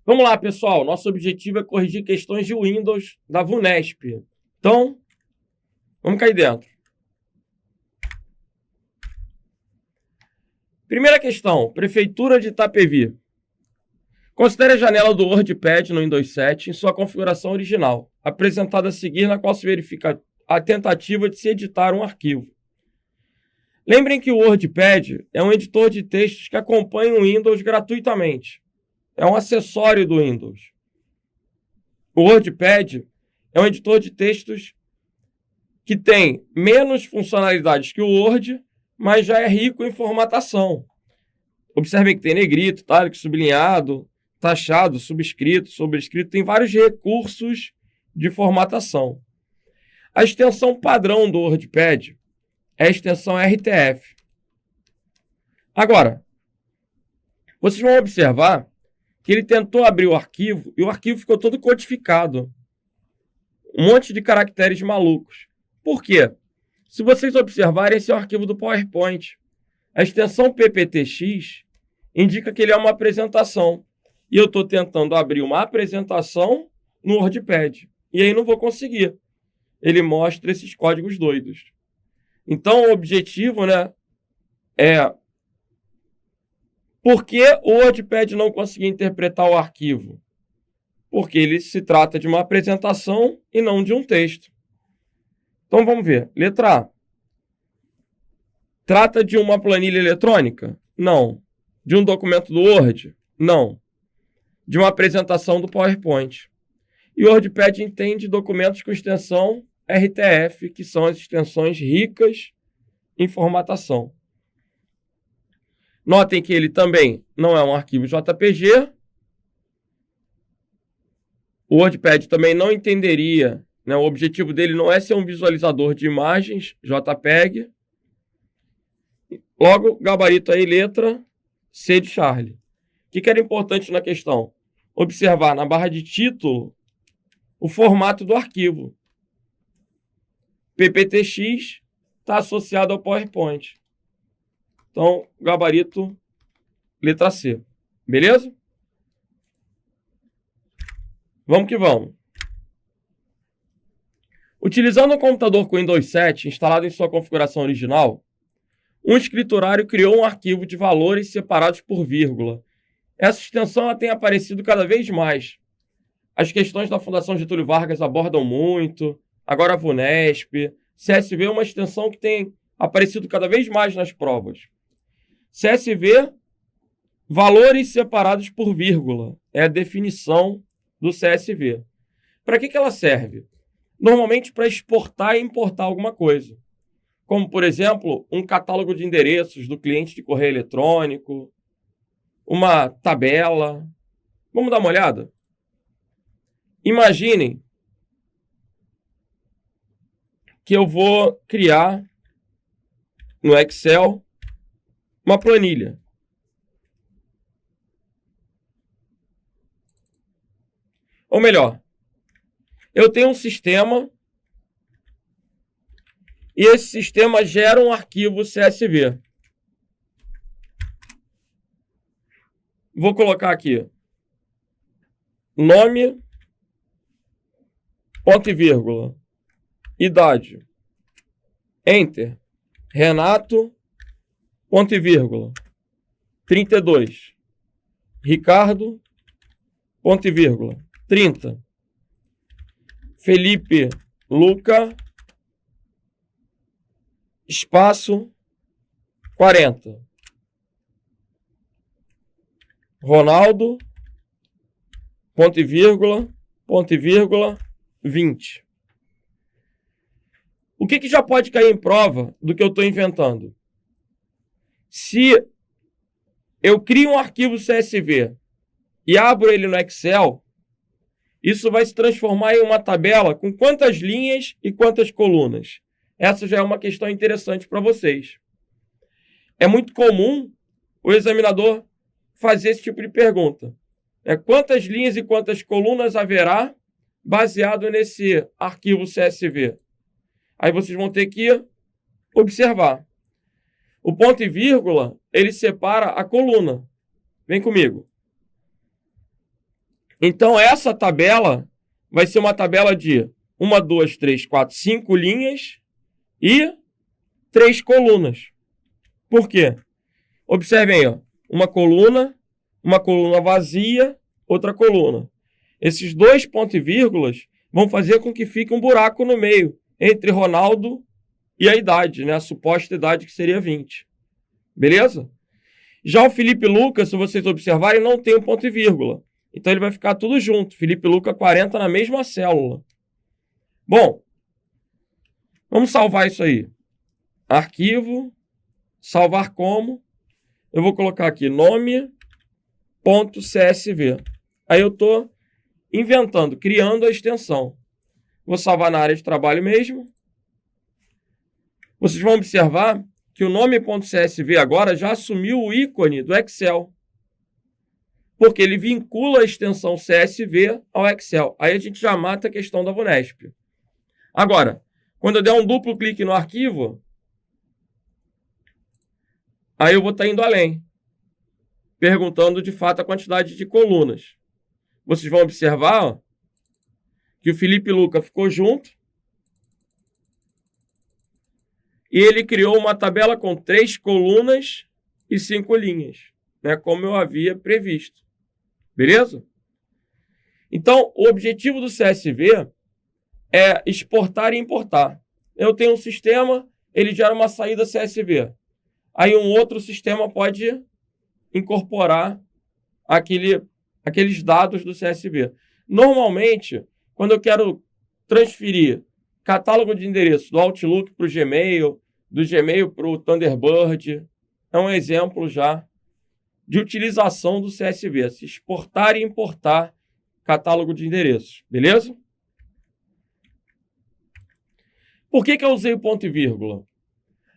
Vamos lá, pessoal. Nosso objetivo é corrigir questões de Windows da VUNESP. Então, vamos cair dentro. Primeira questão. Prefeitura de Itapevi. Considere a janela do WordPad no Windows 7 em sua configuração original, apresentada a seguir, na qual se verifica a tentativa de se editar um arquivo. Lembrem que o WordPad é um editor de textos que acompanha o Windows gratuitamente. É um acessório do Windows. O WordPad é um editor de textos que tem menos funcionalidades que o Word, mas já é rico em formatação. Observem que tem negrito, itálico, sublinhado, taxado, subscrito, sobrescrito, tem vários recursos de formatação. A extensão padrão do WordPad é a extensão RTF. Agora, vocês vão observar que ele tentou abrir o arquivo e o arquivo ficou todo codificado. Um monte de caracteres malucos. Por quê? Se vocês observarem, esse é o arquivo do PowerPoint. A extensão PPTX indica que ele é uma apresentação. E eu estou tentando abrir uma apresentação no WordPad. E aí não vou conseguir. Ele mostra esses códigos doidos. Então, o objetivo, é... Por que o WordPad não conseguia interpretar o arquivo? Porque ele se trata de uma apresentação e não de um texto. Então, vamos ver. Letra A. Trata de uma planilha eletrônica? Não. De um documento do Word? Não. De uma apresentação do PowerPoint. E o WordPad entende documentos com extensão RTF, que são as extensões ricas em formatação. Notem que ele também não é um arquivo JPG. O WordPad também não entenderia, o objetivo dele não é ser um visualizador de imagens JPEG. Logo, gabarito aí, letra C de Charlie. O que era importante na questão? Observar na barra de título o formato do arquivo. PPTX está associado ao PowerPoint. Então, gabarito, letra C. Beleza? Vamos que vamos. Utilizando um computador com Windows 7 instalado em sua configuração original, um escriturário criou um arquivo de valores separados por vírgula. Essa extensão ela tem aparecido cada vez mais. As questões da Fundação Getúlio Vargas abordam muito. Agora a VUNESP. CSV é uma extensão que tem aparecido cada vez mais nas provas. CSV, valores separados por vírgula. É a definição do CSV. Para que ela serve? Normalmente para exportar e importar alguma coisa. Como, por exemplo, um catálogo de endereços do cliente de correio eletrônico, uma tabela. Vamos dar uma olhada? Imaginem que eu vou criar no Excel uma planilha. Ou melhor, eu tenho um sistema e esse sistema gera um arquivo CSV. Vou colocar aqui nome, ponto e vírgula, idade, enter, Renato, ponto e vírgula, 32, Ricardo, ponto e vírgula, 30, Felipe Luca, espaço, 40, Ronaldo, ponto e vírgula, 20. O que já pode cair em prova do que eu estou inventando? Se eu crio um arquivo CSV e abro ele no Excel, isso vai se transformar em uma tabela com quantas linhas e quantas colunas. Essa já é uma questão interessante para vocês. É muito comum o examinador fazer esse tipo de pergunta. Quantas linhas e quantas colunas haverá baseado nesse arquivo CSV? Aí vocês vão ter que observar. O ponto e vírgula, ele separa a coluna. Vem comigo. Então, essa tabela vai ser uma tabela de 1, 2, 3, 4, 5 linhas e 3 colunas. Por quê? Observem aí, ó, uma coluna vazia, outra coluna. Esses 2 pontos e vírgulas vão fazer com que fique um buraco no meio entre Ronaldo e a idade, né? A suposta idade que seria 20. Beleza? Já o Felipe Luca, se vocês observarem, não tem um ponto e vírgula. Então ele vai ficar tudo junto. Felipe Luca 40 na mesma célula. Bom, vamos salvar isso aí. Arquivo, salvar como. Eu vou colocar aqui nome.csv. Aí eu estou inventando, criando a extensão. Vou salvar na área de trabalho mesmo. Vocês vão observar que o nome.csv agora já assumiu o ícone do Excel. Porque ele vincula a extensão CSV ao Excel. Aí a gente já mata a questão da VUNESP. Agora, quando eu der um duplo clique no arquivo, aí eu vou estar indo além, perguntando de fato a quantidade de colunas. Vocês vão observar, ó, que o Felipe Luca ficou junto e ele criou uma tabela com 3 colunas e 5 linhas, né, como eu havia previsto. Beleza? Então, o objetivo do CSV é exportar e importar. Eu tenho um sistema, ele gera uma saída CSV. Aí um outro sistema pode incorporar aqueles dados do CSV. Normalmente, quando eu quero transferir catálogo de endereço do Outlook para o Gmail, do Gmail para o Thunderbird, é um exemplo já de utilização do CSV, se exportar e importar catálogo de endereços, beleza? Por que eu usei o ponto e vírgula?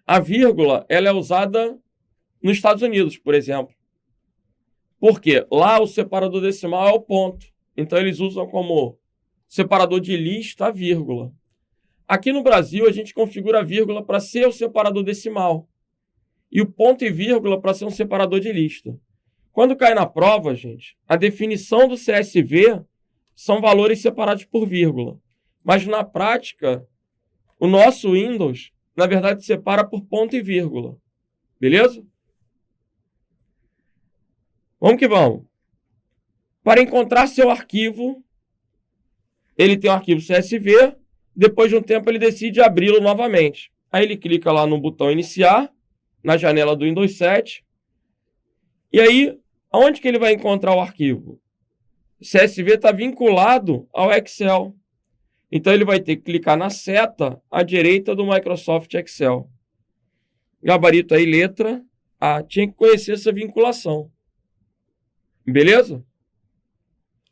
A vírgula ela é usada nos Estados Unidos, por exemplo. Porque lá o separador decimal é o ponto. Então eles usam como separador de lista a vírgula. Aqui no Brasil a gente configura a vírgula para ser o separador decimal. E o ponto e vírgula para ser um separador de lista. Quando cai na prova, gente, a definição do CSV são valores separados por vírgula. Mas na prática, o nosso Windows, na verdade, separa por ponto e vírgula. Beleza? Vamos que vamos. Para encontrar seu arquivo, ele tem um arquivo CSV, depois de um tempo ele decide abri-lo novamente. Aí ele clica lá no botão iniciar, na janela do Windows 7. E aí, aonde que ele vai encontrar o arquivo? O CSV está vinculado ao Excel. Então ele vai ter que clicar na seta à direita do Microsoft Excel. Gabarito aí, letra A. Tinha que conhecer essa vinculação. Beleza?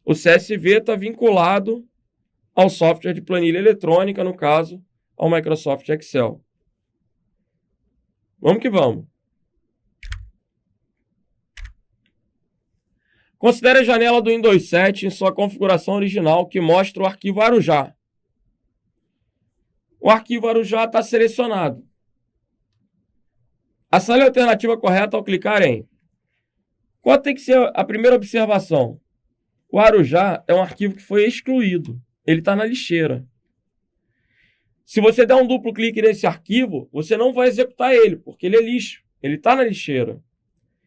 O CSV está vinculado ao software de planilha eletrônica, no caso, ao Microsoft Excel. Vamos que vamos. Considere a janela do Windows 7 em sua configuração original que mostra o arquivo Arujá. O arquivo Arujá está selecionado. Assinale a alternativa correta ao clicar em. Qual tem que ser a primeira observação? O Arujá é um arquivo que foi excluído. Ele está na lixeira. Se você der um duplo clique nesse arquivo, você não vai executar ele, porque ele é lixo. Ele está na lixeira.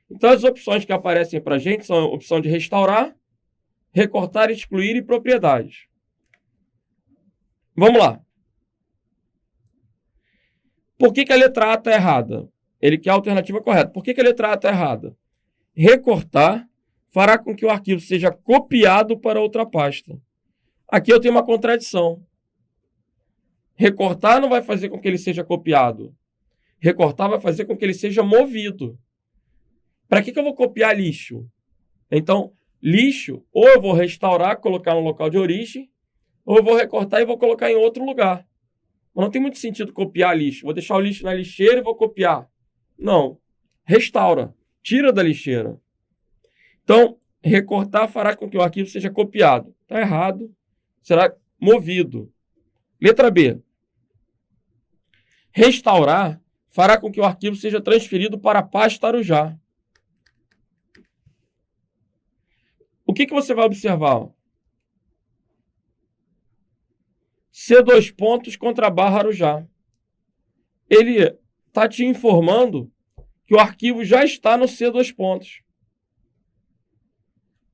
Então as opções que aparecem para a gente são a opção de restaurar, recortar, excluir e propriedades. Vamos lá. Por que a letra A está errada? Ele quer a alternativa correta. Por que a letra A está errada? Recortar fará com que o arquivo seja copiado para outra pasta. Aqui eu tenho uma contradição. Recortar não vai fazer com que ele seja copiado. Recortar vai fazer com que ele seja movido. Para que eu vou copiar lixo? Então, lixo, ou eu vou restaurar, colocar no local de origem, ou eu vou recortar e vou colocar em outro lugar. Mas não tem muito sentido copiar lixo. Vou deixar o lixo na lixeira e vou copiar. Não. Restaura. Tira da lixeira. Então, recortar fará com que o arquivo seja copiado. Está errado. Será movido. Letra B. Restaurar fará com que o arquivo seja transferido para a pasta Arujá. O que você vai observar? C2 contra barra Arujá. Ele está te informando que o arquivo já está no C2.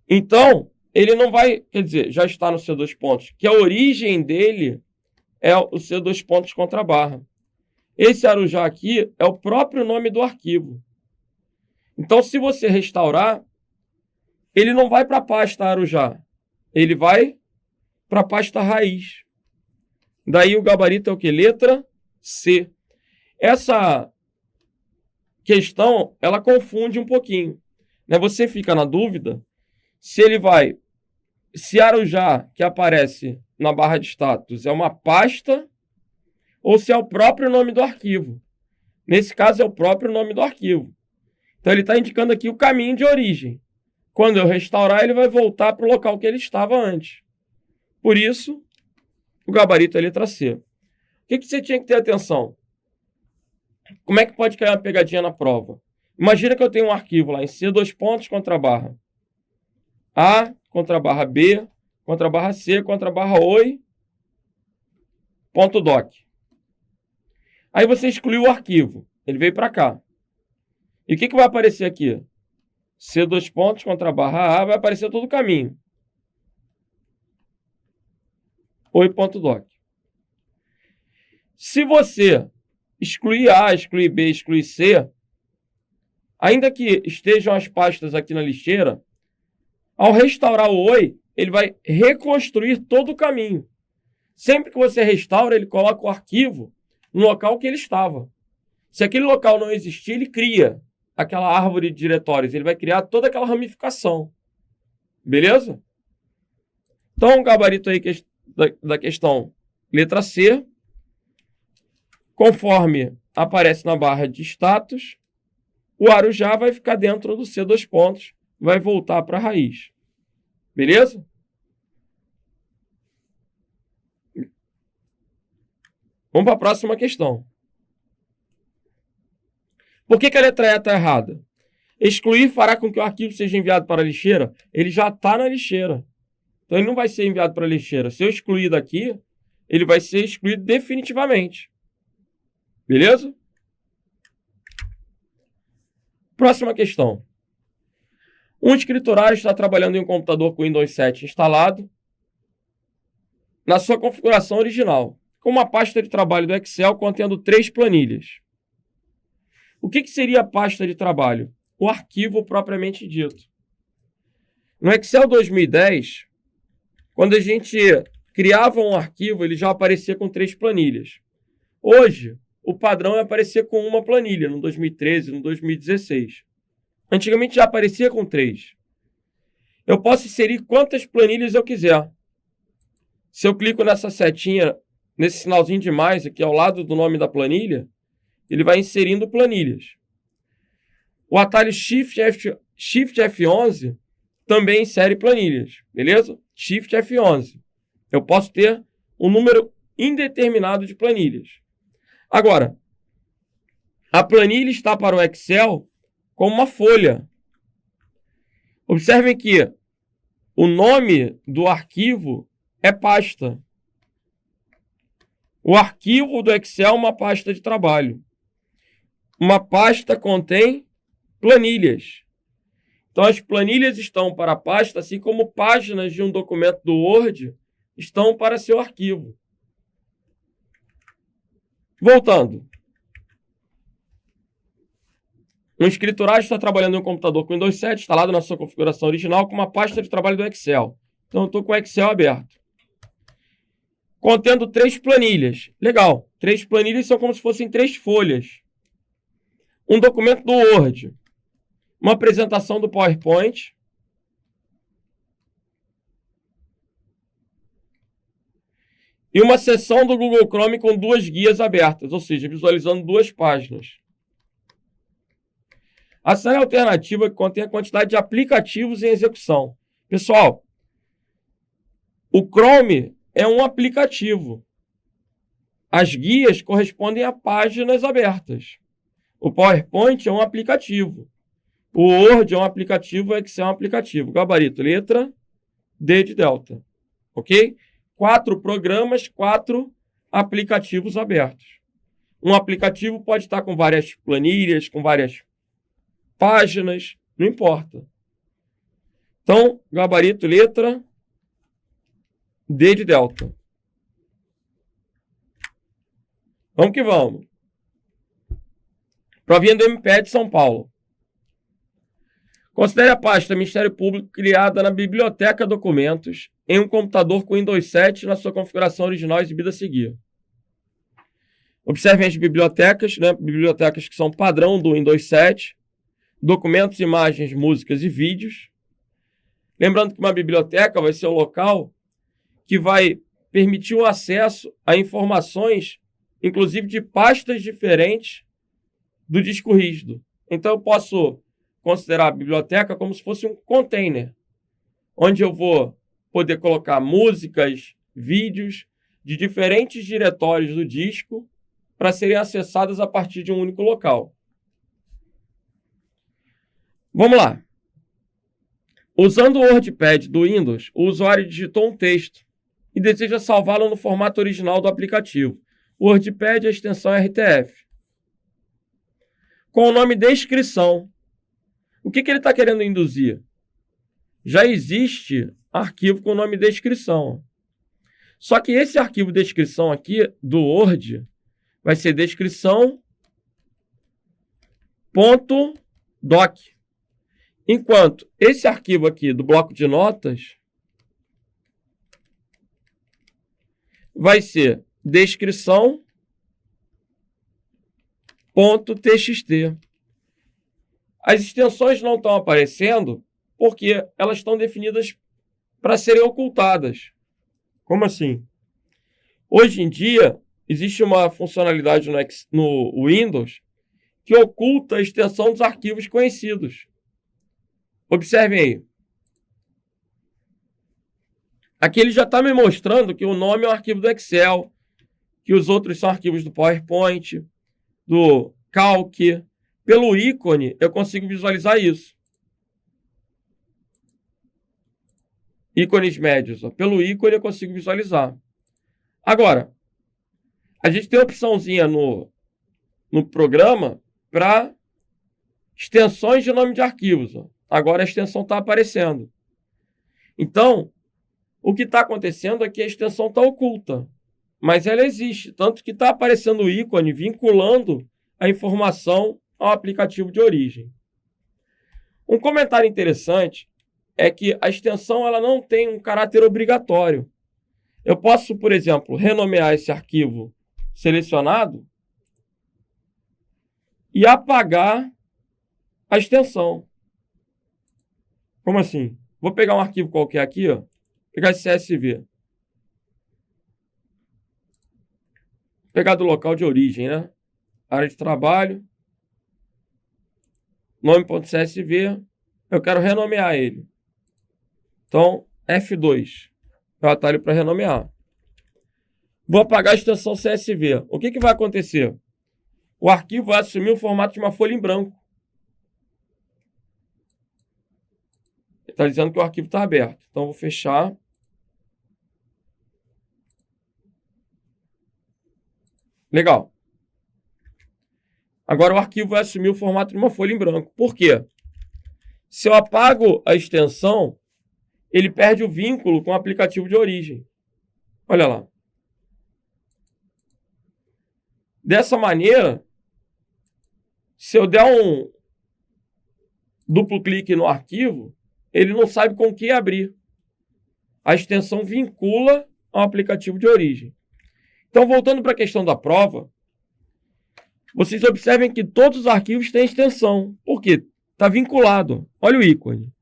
Então, ele não vai, quer dizer, já está no C2, que a origem dele é o C2 contra barra. Esse Arujá aqui é o próprio nome do arquivo. Então, se você restaurar, ele não vai para a pasta Arujá, ele vai para a pasta raiz. Daí o gabarito é o que? Letra C. Essa questão, ela confunde um pouquinho, né? Você fica na dúvida se Arujá, que aparece na barra de status, é uma pasta ou se é o próprio nome do arquivo. Nesse caso, é o próprio nome do arquivo. Então, ele está indicando aqui o caminho de origem. Quando eu restaurar, ele vai voltar para o local que ele estava antes. Por isso, o gabarito é a letra C. O que você tinha que ter atenção? Como é que pode cair uma pegadinha na prova? Imagina que eu tenho um arquivo lá em C2 contra barra A, contra barra B, contra barra C, contra barra oi, ponto doc. Aí você excluiu o arquivo. Ele veio para cá. E o que vai aparecer aqui? C2 contra barra A vai aparecer todo o caminho. Oi.doc. Se você excluir A, excluir B, excluir C, ainda que estejam as pastas aqui na lixeira, ao restaurar o Oi, ele vai reconstruir todo o caminho. Sempre que você restaura, ele coloca o arquivo no local que ele estava. Se aquele local não existir, ele cria aquela árvore de diretórios. Ele vai criar toda aquela ramificação. Beleza? Então, o gabarito aí da questão letra C, conforme aparece na barra de status, o Arujá vai ficar dentro do C2, vai voltar para a raiz. Beleza? Vamos para a próxima questão. Por que a letra E está errada? Excluir fará com que o arquivo seja enviado para a lixeira? Ele já está na lixeira. Então, ele não vai ser enviado para a lixeira. Se eu excluir daqui, ele vai ser excluído definitivamente. Beleza? Próxima questão. Um escriturário está trabalhando em um computador com Windows 7 instalado na sua configuração original, com uma pasta de trabalho do Excel contendo 3 planilhas. O que seria a pasta de trabalho? O arquivo propriamente dito. No Excel 2010, quando a gente criava um arquivo, ele já aparecia com 3 planilhas. Hoje, o padrão é aparecer com uma planilha, no 2013, no 2016. Antigamente já aparecia com 3. Eu posso inserir quantas planilhas eu quiser. Se eu clico nessa setinha, nesse sinalzinho de mais aqui ao lado do nome da planilha, ele vai inserindo planilhas. O atalho Shift F11 também insere planilhas, beleza? Shift F11. Eu posso ter um número indeterminado de planilhas. Agora, a planilha está para o Excel como uma folha. Observem que o nome do arquivo é pasta. O arquivo do Excel é uma pasta de trabalho. Uma pasta contém planilhas. Então, as planilhas estão para a pasta, assim como páginas de um documento do Word estão para seu arquivo. Voltando. Um escriturário está trabalhando em um computador com Windows 7 instalado na sua configuração original com uma pasta de trabalho do Excel. Então, eu estou com o Excel aberto. Contendo 3 planilhas. Legal. 3 planilhas são como se fossem 3 folhas. Um documento do Word. Uma apresentação do PowerPoint. E uma seção do Google Chrome com 2 guias abertas, ou seja, visualizando 2 páginas. A série alternativa contém a quantidade de aplicativos em execução. Pessoal, o Chrome é um aplicativo. As guias correspondem a páginas abertas. O PowerPoint é um aplicativo. O Word é um aplicativo, o Excel é um aplicativo. Gabarito, letra D de delta. Ok? 4 programas, 4 aplicativos abertos. Um aplicativo pode estar com várias planilhas, com várias páginas, não importa. Então, gabarito, letra D de delta. Vamos que vamos. Provinha do MPE de São Paulo. Considere a pasta Ministério Público criada na Biblioteca Documentos em um computador com Windows 7 na sua configuração original exibida a seguir. Observem as bibliotecas, bibliotecas que são padrão do Windows 7, documentos, imagens, músicas e vídeos. Lembrando que uma biblioteca vai ser o local que vai permitir o acesso a informações, inclusive de pastas diferentes do disco rígido. Então eu posso considerar a biblioteca como se fosse um container, onde eu vou poder colocar músicas, vídeos de diferentes diretórios do disco para serem acessadas a partir de um único local. Vamos lá. Usando o WordPad do Windows, o usuário digitou um texto e deseja salvá-lo no formato original do aplicativo. O WordPad, a extensão é RTF. Com o nome descrição. O que ele está querendo induzir? Já existe arquivo com o nome descrição. Só que esse arquivo descrição aqui do Word vai ser descrição.doc. Enquanto esse arquivo aqui do bloco de notas vai ser descrição.txt. As extensões não estão aparecendo porque elas estão definidas para serem ocultadas. Como assim? Hoje em dia, existe uma funcionalidade no Windows que oculta a extensão dos arquivos conhecidos. Observem aí. Aqui ele já está me mostrando que o nome é um arquivo do Excel, que os outros são arquivos do PowerPoint, do Calc. Pelo ícone, eu consigo visualizar isso. Ícones médios. Ó. Pelo ícone, eu consigo visualizar. Agora, a gente tem uma opçãozinha no programa para extensões de nome de arquivos. Ó. Agora a extensão está aparecendo. Então, o que está acontecendo é que a extensão está oculta. Mas ela existe. Tanto que está aparecendo o ícone vinculando a informação ao aplicativo de origem. Um comentário interessante é que a extensão ela não tem um caráter obrigatório. Eu posso, por exemplo, renomear esse arquivo selecionado e apagar a extensão. Como assim? Vou pegar um arquivo qualquer aqui, ó, pegar esse CSV. Pegar do local de origem, né? Área de trabalho. Nome.csv, eu quero renomear ele. Então, F2 é o atalho para renomear. Vou apagar a extensão CSV. O que vai acontecer? O arquivo vai assumir o formato de uma folha em branco. Ele está dizendo que o arquivo está aberto. Então, vou fechar. Legal. Agora o arquivo vai assumir o formato de uma folha em branco. Por quê? Se eu apago a extensão, ele perde o vínculo com o aplicativo de origem. Olha lá. Dessa maneira, se eu der um duplo clique no arquivo, ele não sabe com que abrir. A extensão vincula ao aplicativo de origem. Então, voltando para a questão da prova, vocês observem que todos os arquivos têm extensão. Por quê? Está vinculado. Olha o ícone.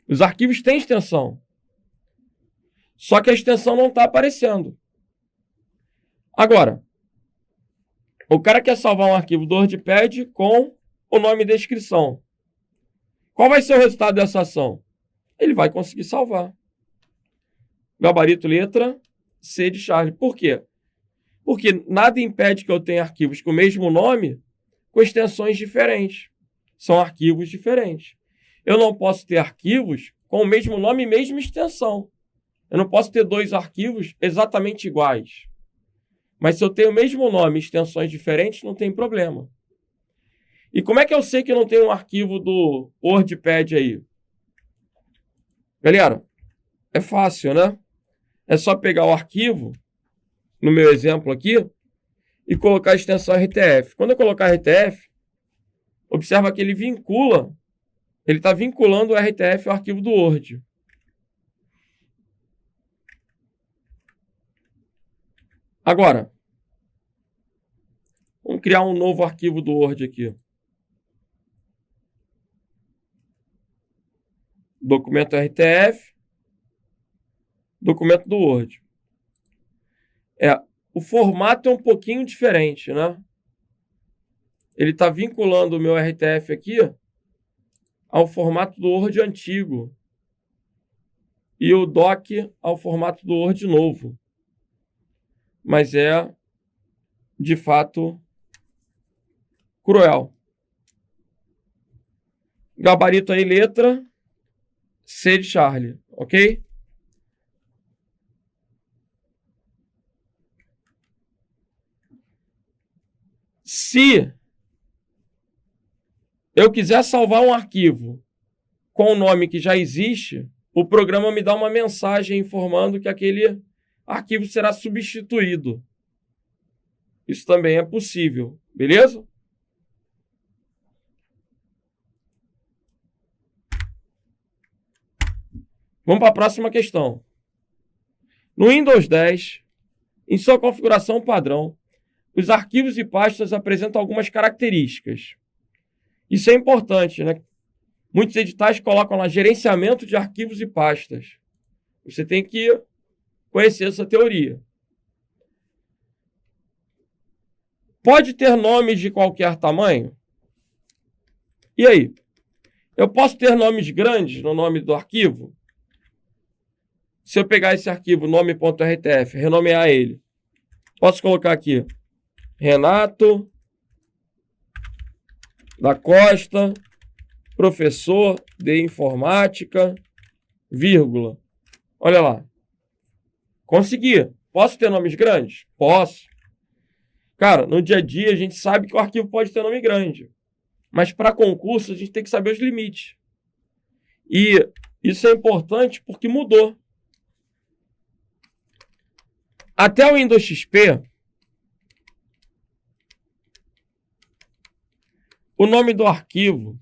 Os arquivos têm extensão. Só que a extensão não está aparecendo. Agora, o cara quer salvar um arquivo do WordPad com o nome descrição. Qual vai ser o resultado dessa ação? Ele vai conseguir salvar. Gabarito letra C de Charlie. Por quê? Porque nada impede que eu tenha arquivos com o mesmo nome com extensões diferentes. São arquivos diferentes. Eu não posso ter arquivos com o mesmo nome e mesma extensão. Eu não posso ter dois arquivos exatamente iguais. Mas se eu tenho o mesmo nome e extensões diferentes, não tem problema. E como é que eu sei que não tem um arquivo do WordPad aí? Galera, é fácil, né? É só pegar o arquivo, no meu exemplo aqui, e colocar a extensão RTF. Quando eu colocar RTF, observa que ele está vinculando o RTF ao arquivo do Word. Agora, vamos criar um novo arquivo do Word aqui. Documento RTF, documento do Word. O formato é um pouquinho diferente, né? Ele está vinculando o meu RTF aqui ao formato do Word antigo e o doc ao formato do Word novo. Mas é, de fato, cruel. Gabarito aí, letra C de Charlie, ok? Se eu quiser salvar um arquivo com o nome que já existe, o programa me dá uma mensagem informando que aquele arquivo será substituído. Isso também é possível, beleza? Vamos para a próxima questão. No Windows 10, em sua configuração padrão, os arquivos e pastas apresentam algumas características. Isso é importante, né? Muitos editais colocam lá gerenciamento de arquivos e pastas. Você tem que conhecer essa teoria. Pode ter nomes de qualquer tamanho? E aí? Eu posso ter nomes grandes no nome do arquivo? Se eu pegar esse arquivo nome.rtf, renomear ele, posso colocar aqui Renato da Costa, professor de informática, vírgula. Olha lá. Consegui. Posso ter nomes grandes? Posso. Cara, no dia a dia a gente sabe que o arquivo pode ter nome grande. Mas para concurso a gente tem que saber os limites. E isso é importante porque mudou. Até o Windows XP, o nome do arquivo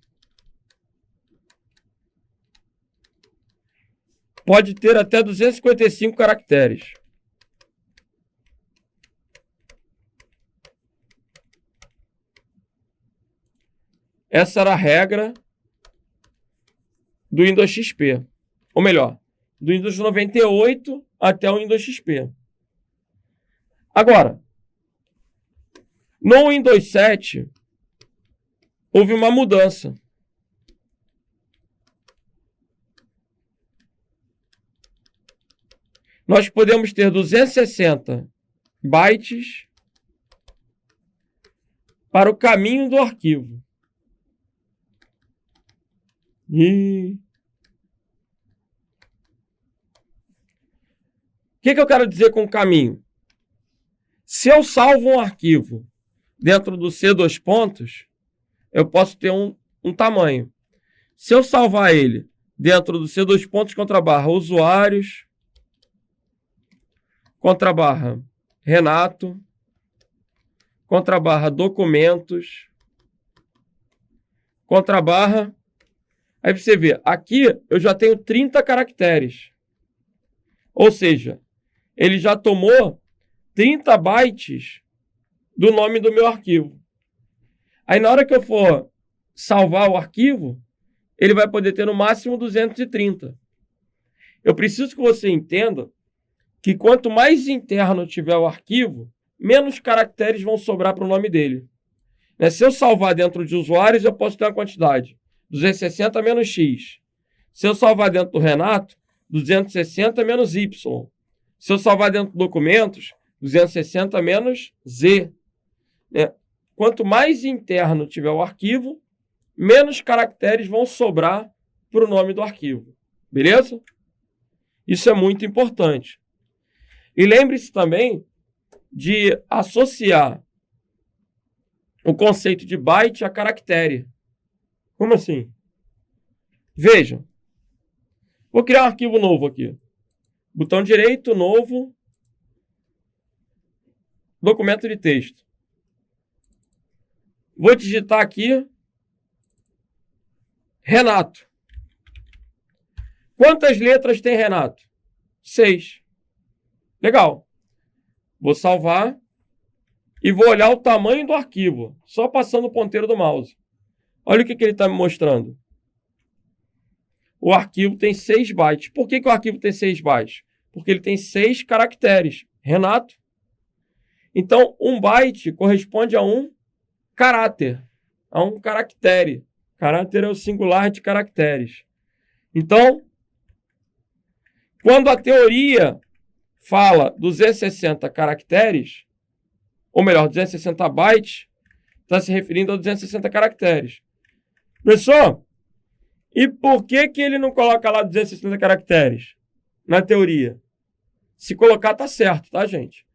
pode ter até 255 caracteres. Essa era a regra do Windows XP. Ou melhor, do Windows 98 até o Windows XP. Agora, no Windows 7, houve uma mudança. Nós podemos ter 260 bytes para o caminho do arquivo. O que eu quero dizer com caminho? Se eu salvo um arquivo dentro do C dois pontos, eu posso ter um tamanho. Se eu salvar ele dentro do C dois pontos _, usuários, _, Renato, _, documentos, _, aí você vê, aqui eu já tenho 30 caracteres. Ou seja, ele já tomou 30 bytes do nome do meu arquivo. Aí na hora que eu for salvar o arquivo, ele vai poder ter no máximo 230. Eu preciso que você entenda que quanto mais interno tiver o arquivo, menos caracteres vão sobrar para o nome dele. Se eu salvar dentro de usuários, eu posso ter uma quantidade 260 menos X. Se eu salvar dentro do Renato, 260 menos Y. Se eu salvar dentro de documentos, 260 menos Z. Quanto mais interno tiver o arquivo, menos caracteres vão sobrar para o nome do arquivo. Beleza? Isso é muito importante. E lembre-se também de associar o conceito de byte a caractere. Como assim? Vejam. Vou criar um arquivo novo aqui. Botão direito, novo, documento de texto. Vou digitar aqui Renato. Quantas letras tem Renato? 6. Legal. Vou salvar e vou olhar o tamanho do arquivo, só passando o ponteiro do mouse. Olha o que ele está me mostrando. O arquivo tem 6 bytes. Por que o arquivo tem 6 bytes? Porque ele tem 6 caracteres. Renato. Então, 1 byte corresponde a um caráter, a um caractere. Caráter é o singular de caracteres. Então, quando a teoria fala 260 caracteres, ou melhor, 260 bytes, está se referindo a 260 caracteres. Professor, e por que ele não coloca lá 260 caracteres na teoria? Se colocar, tá certo, tá, gente?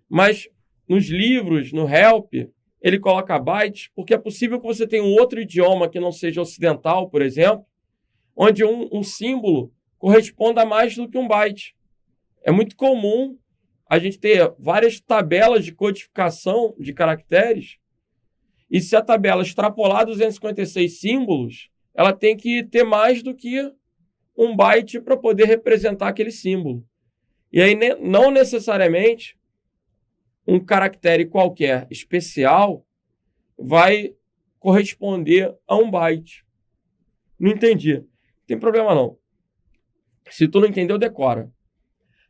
Mas nos livros, no help, ele coloca bytes, porque é possível que você tenha um outro idioma que não seja ocidental, por exemplo, onde um símbolo corresponda a mais do que um byte. É muito comum a gente ter várias tabelas de codificação de caracteres, e se a tabela extrapolar 256 símbolos, ela tem que ter mais do que um byte para poder representar aquele símbolo. E aí, não necessariamente, um caractere qualquer especial vai corresponder a um byte. Não entendi. Não tem problema não. Se tu não entendeu, decora.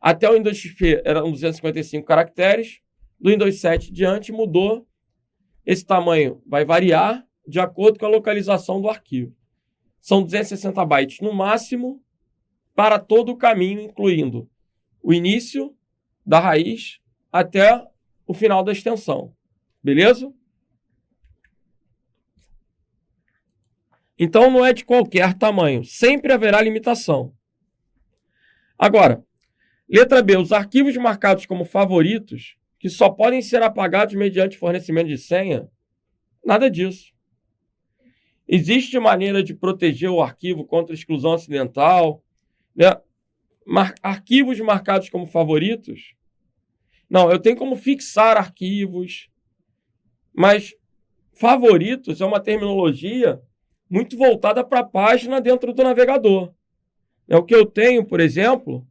Até o Windows XP eram 255 caracteres. Do Windows 7 diante mudou. Esse tamanho vai variar de acordo com a localização do arquivo. São 260 bytes no máximo para todo o caminho, incluindo o início da raiz até o final da extensão. Beleza? Então não é de qualquer tamanho. Sempre haverá limitação. Agora, letra B. Os arquivos marcados como favoritos, que só podem ser apagados mediante fornecimento de senha, nada disso. Existe maneira de proteger o arquivo contra exclusão acidental, né? Arquivos marcados como favoritos? Não, eu tenho como fixar arquivos, mas favoritos é uma terminologia muito voltada para a página dentro do navegador. O que eu tenho, por exemplo,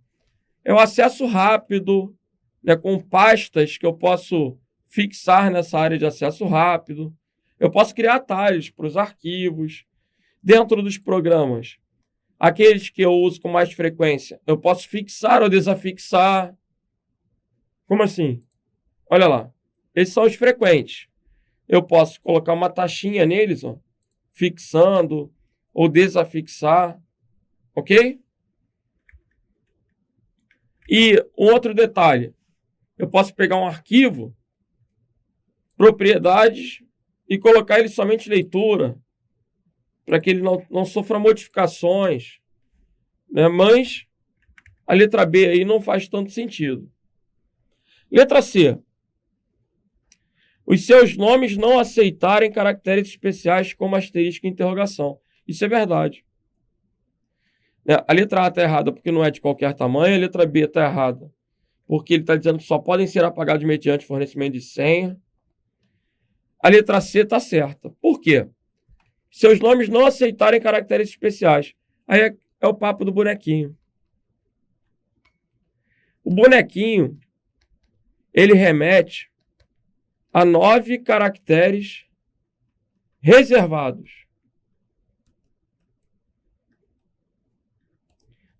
é o acesso rápido, né, com pastas que eu posso fixar nessa área de acesso rápido. Eu posso criar atalhos para os arquivos. Dentro dos programas, aqueles que eu uso com mais frequência, eu posso fixar ou desafixar. Como assim? Olha lá. Esses são os frequentes. Eu posso colocar uma taxinha neles, ó, fixando ou desafixar. Ok? E um outro detalhe. Eu posso pegar um arquivo, propriedades, e colocar ele somente leitura, para que ele não sofra modificações, né? Mas a letra B aí não faz tanto sentido. Letra C. Os seus nomes não aceitarem caracteres especiais como asterisco e interrogação. Isso é verdade. A letra A está errada porque não é de qualquer tamanho, a letra B está errada porque ele está dizendo que só podem ser apagados mediante fornecimento de senha. A letra C está certa. Por quê? Seus nomes não aceitarem caracteres especiais. Aí é o papo do bonequinho. O bonequinho, ele remete a 9 caracteres reservados.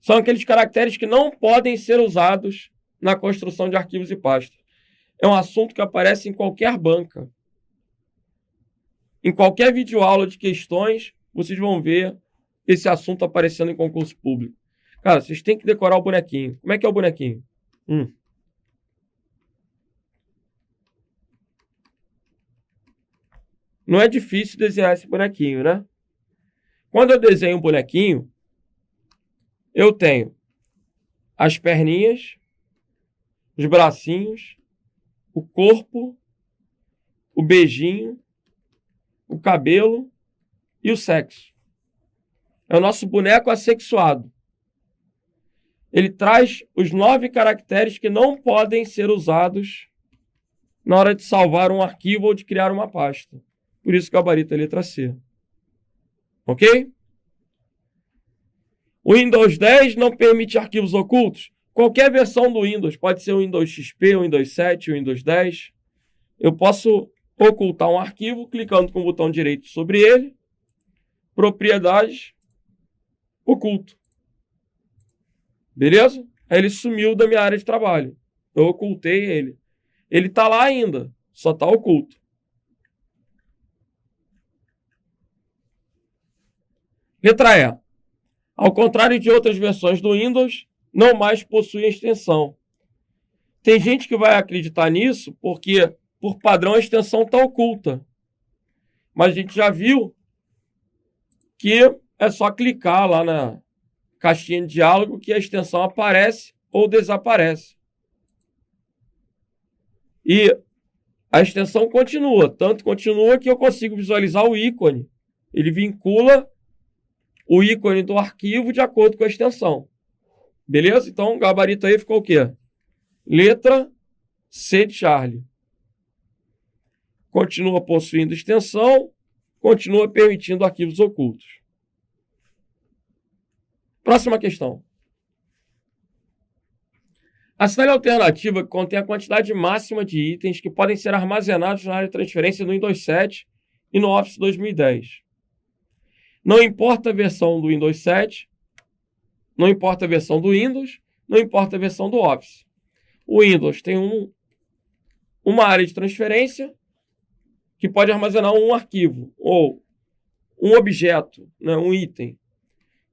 São aqueles caracteres que não podem ser usados na construção de arquivos e pastas. É um assunto que aparece em qualquer banca. Em qualquer videoaula de questões, vocês vão ver esse assunto aparecendo em concurso público. Cara, vocês têm que decorar o bonequinho. Como é que é o bonequinho? Não é difícil desenhar esse bonequinho, né? Quando eu desenho um bonequinho, eu tenho as perninhas, os bracinhos, o corpo, o beijinho, o cabelo e o sexo. É o nosso boneco assexuado. Ele traz os 9 caracteres que não podem ser usados na hora de salvar um arquivo ou de criar uma pasta. Por isso, gabarito é letra C. Ok? O Windows 10 não permite arquivos ocultos. Qualquer versão do Windows, pode ser o Windows XP, o Windows 7, o Windows 10. Eu posso ocultar um arquivo clicando com o botão direito sobre ele. Propriedades, oculto. Beleza? Aí ele sumiu da minha área de trabalho. Eu ocultei ele. Ele está lá ainda, só está oculto. Letra E. Ao contrário de outras versões do Windows, não mais possui extensão. Tem gente que vai acreditar nisso porque, por padrão, a extensão está oculta. Mas a gente já viu que é só clicar lá na caixinha de diálogo que a extensão aparece ou desaparece. E a extensão continua. Tanto continua que eu consigo visualizar o ícone. Ele vincula o ícone do arquivo de acordo com a extensão. Beleza? Então, o gabarito aí ficou o quê? Letra C de Charlie. Continua possuindo extensão, continua permitindo arquivos ocultos. Próxima questão. Assinale a alternativa que contém a quantidade máxima de itens que podem ser armazenados na área de transferência no Windows 7 e no Office 2010. Não importa a versão do Windows 7, não importa a versão do Windows, não importa a versão do Office. O Windows tem uma área de transferência que pode armazenar um arquivo ou um objeto, né, um item.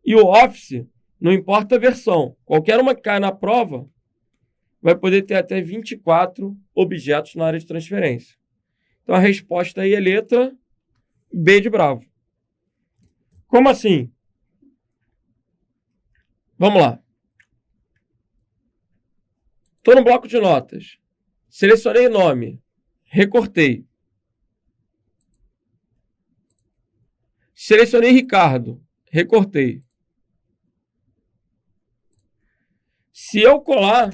E o Office, não importa a versão, qualquer uma que caia na prova, vai poder ter até 24 objetos na área de transferência. Então a resposta aí é letra B de Bravo. Como assim? Vamos lá. Estou no bloco de notas. Selecionei nome. Recortei. Selecionei Ricardo. Recortei. Se eu colar,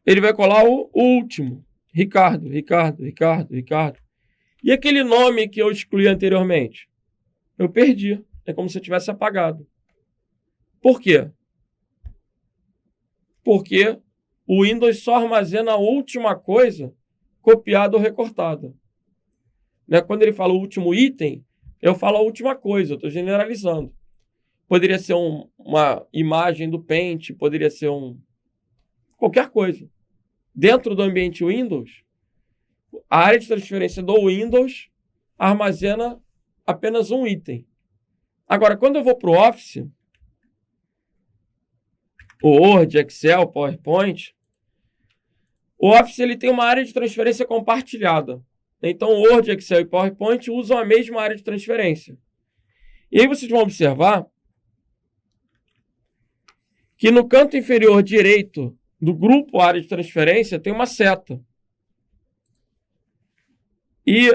ele vai colar o último. Ricardo. E aquele nome que eu excluí anteriormente? Eu perdi. É como se eu tivesse apagado. Por quê? Porque o Windows só armazena a última coisa copiada ou recortada. Né? Quando ele fala o último item, eu falo a última coisa. Eu estou generalizando. Poderia ser uma imagem do Paint, poderia ser qualquer coisa. Dentro do ambiente Windows, a área de transferência do Windows armazena apenas um item. Agora, quando eu vou para o Office, o Word, Excel, PowerPoint, o Office ele tem uma área de transferência compartilhada. Então, o Word, Excel e PowerPoint usam a mesma área de transferência. E aí vocês vão observar que no canto inferior direito do grupo área de transferência tem uma seta. E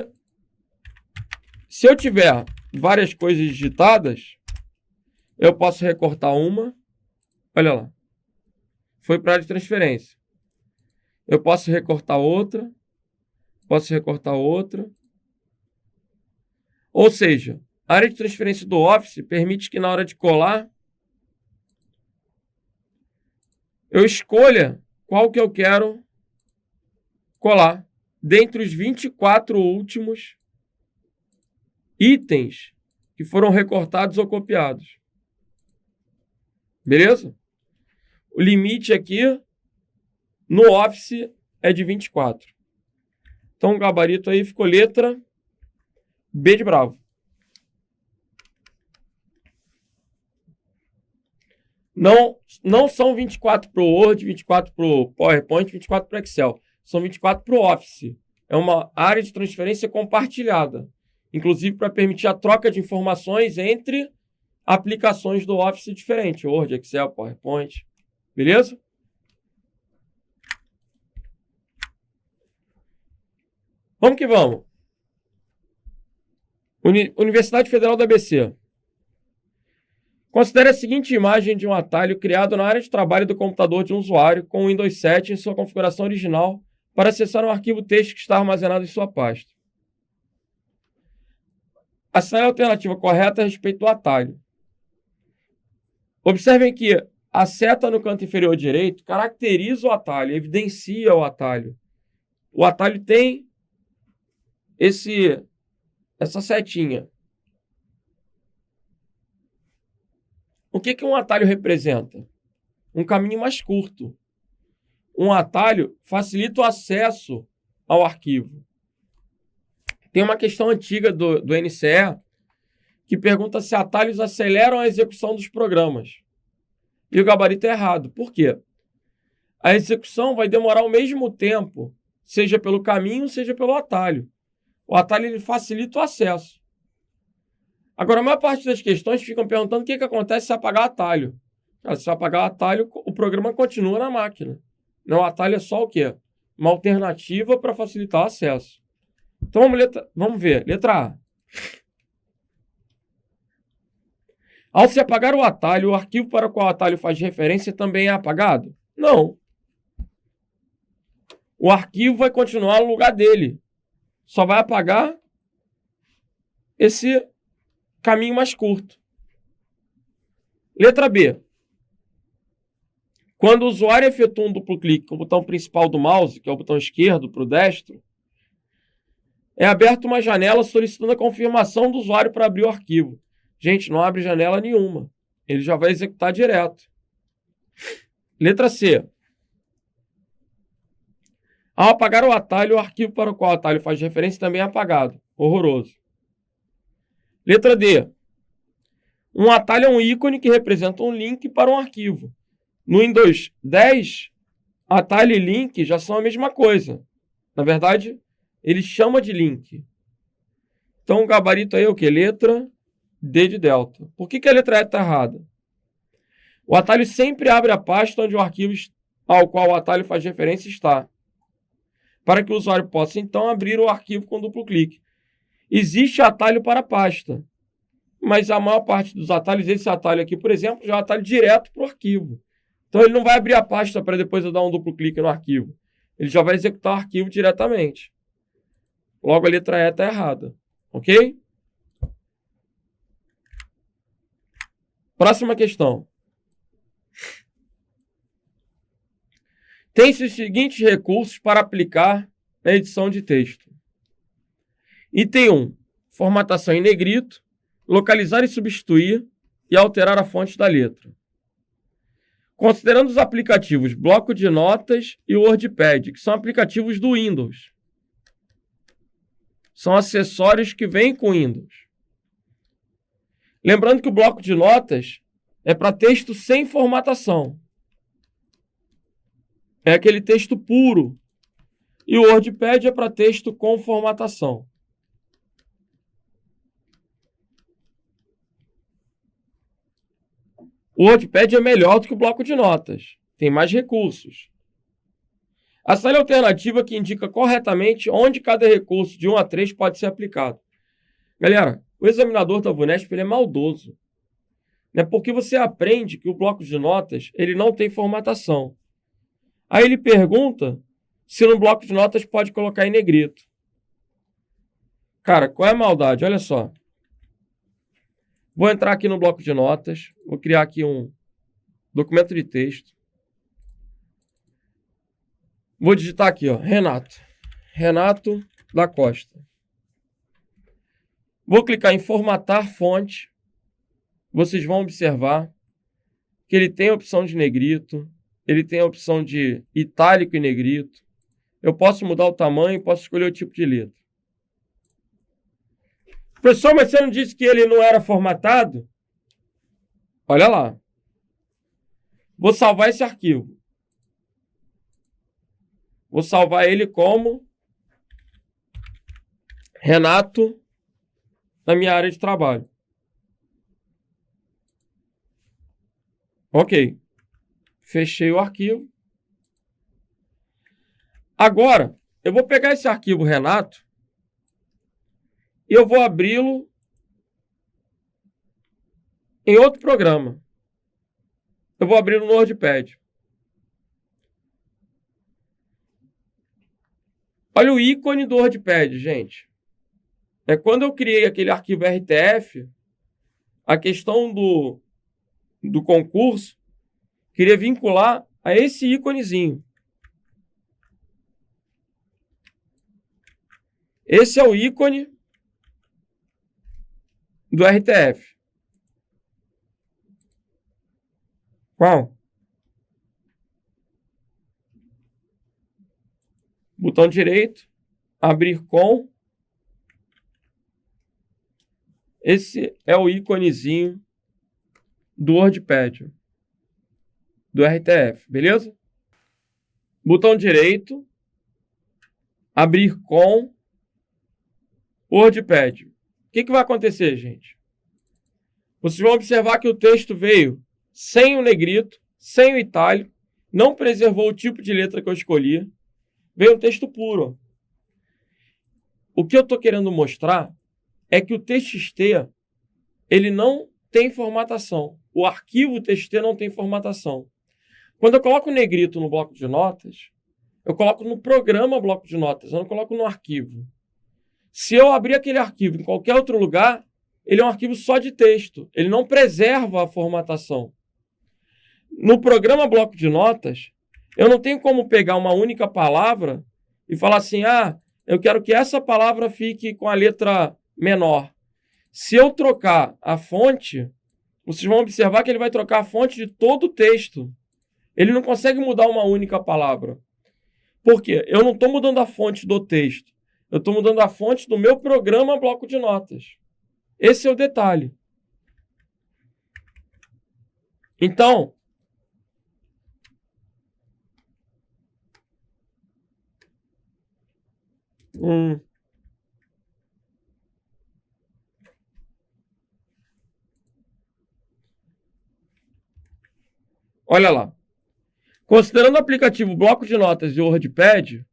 se eu tiver várias coisas digitadas, eu posso recortar uma. Olha lá. Foi para a área de transferência. Eu posso recortar outra. Posso recortar outra. Ou seja, a área de transferência do Office permite que na hora de colar, eu escolha qual que eu quero colar dentre os 24 últimos itens que foram recortados ou copiados. Beleza? O limite aqui no Office é de 24. Então o gabarito aí ficou letra B de Bravo. Não são 24 para o Word, 24 para o PowerPoint, 24 para o Excel. São 24 para o Office. É uma área de transferência compartilhada. Inclusive para permitir a troca de informações entre aplicações do Office diferentes, Word, Excel, PowerPoint. Beleza? Vamos que vamos. Universidade Federal da ABC. Considere a seguinte imagem de um atalho criado na área de trabalho do computador de um usuário com o Windows 7 em sua configuração original para acessar um arquivo texto que está armazenado em sua pasta. Essa é a alternativa correta a respeito do atalho. Observem que a seta no canto inferior direito caracteriza o atalho, evidencia o atalho. O atalho tem essa setinha. O que um atalho representa? Um caminho mais curto. Um atalho facilita o acesso ao arquivo. Tem uma questão antiga do NCE que pergunta se atalhos aceleram a execução dos programas. E o gabarito é errado. Por quê? A execução vai demorar o mesmo tempo, seja pelo caminho, seja pelo atalho. O atalho ele facilita o acesso. Agora, a maior parte das questões ficam perguntando o que acontece se apagar atalho. Cara, se apagar o atalho, o programa continua na máquina. Não, o atalho é só o quê? Uma alternativa para facilitar o acesso. Então, vamos ver. Letra A. Ao se apagar o atalho, o arquivo para o qual o atalho faz referência também é apagado? Não. O arquivo vai continuar no lugar dele. Só vai apagar esse caminho mais curto. Letra B. Quando o usuário efetua um duplo clique com o botão principal do mouse, que é o botão esquerdo para o destro, é aberta uma janela solicitando a confirmação do usuário para abrir o arquivo. Gente, não abre janela nenhuma. Ele já vai executar direto. Letra C. Ao apagar o atalho, o arquivo para o qual o atalho faz referência também é apagado. Horroroso. Letra D. Um atalho é um ícone que representa um link para um arquivo. No Windows 10, atalho e link já são a mesma coisa. Na verdade, ele chama de link. Então, o gabarito aí é o quê? Letra D de delta. Por que a letra E está errada? O atalho sempre abre a pasta onde o arquivo ao qual o atalho faz referência está, para que o usuário possa, então, abrir o arquivo com duplo clique. Existe atalho para a pasta, mas a maior parte dos atalhos, esse atalho aqui, por exemplo, já é um atalho direto para o arquivo. Então, ele não vai abrir a pasta para depois eu dar um duplo clique no arquivo. Ele já vai executar o arquivo diretamente. Logo, a letra E está errada. Ok? Próxima questão. Tem-se os seguintes recursos para aplicar na edição de texto. Item 1. Formatação em negrito, localizar e substituir e alterar a fonte da letra. Considerando os aplicativos Bloco de Notas e WordPad, que são aplicativos do Windows. São acessórios que vêm com Windows. Lembrando que o Bloco de Notas é para texto sem formatação. É aquele texto puro. E o WordPad é para texto com formatação. O WordPad é melhor do que o bloco de notas. Tem mais recursos. Assinale a alternativa que indica corretamente onde cada recurso de 1 a 3 pode ser aplicado. Galera, o examinador da VUNESP ele é maldoso. Né? Porque você aprende que o bloco de notas ele não tem formatação. Aí ele pergunta se no bloco de notas pode colocar em negrito. Cara, qual é a maldade? Olha só. Vou entrar aqui no bloco de notas. Vou criar aqui um documento de texto. Vou digitar aqui, ó, Renato. Renato da Costa. Vou clicar em formatar fonte. Vocês vão observar que ele tem a opção de negrito. Ele tem a opção de itálico e negrito. Eu posso mudar o tamanho, posso escolher o tipo de letra. Professor, mas você não disse que ele não era formatado? Olha lá. Vou salvar esse arquivo. Vou salvar ele como Renato na minha área de trabalho. Ok. Fechei o arquivo. Agora, eu vou pegar esse arquivo Renato e eu vou abri-lo em outro programa. Eu vou abri-lo no WordPad. Olha o ícone do WordPad, gente. Quando eu criei aquele arquivo RTF, a questão do concurso, queria vincular a esse íconezinho. Esse é o ícone do RTF. Qual? Botão direito, abrir com. Esse é o íconezinho do WordPad, do RTF, beleza? Botão direito, abrir com WordPad. O que vai acontecer, gente? Vocês vão observar que o texto veio sem o negrito, sem o itálico, não preservou o tipo de letra que eu escolhi, veio um texto puro. O que eu estou querendo mostrar é que o TXT ele não tem formatação. O arquivo TXT não tem formatação. Quando eu coloco o negrito no bloco de notas, eu coloco no programa bloco de notas, eu não coloco no arquivo. Se eu abrir aquele arquivo em qualquer outro lugar, ele é um arquivo só de texto. Ele não preserva a formatação. No programa bloco de notas, eu não tenho como pegar uma única palavra e falar assim, eu quero que essa palavra fique com a letra menor. Se eu trocar a fonte, vocês vão observar que ele vai trocar a fonte de todo o texto. Ele não consegue mudar uma única palavra. Por quê? Eu não estou mudando a fonte do texto. Eu estou mudando a fonte do meu programa bloco de notas. Esse é o detalhe. Então, olha lá. Considerando o aplicativo bloco de notas e o WordPad,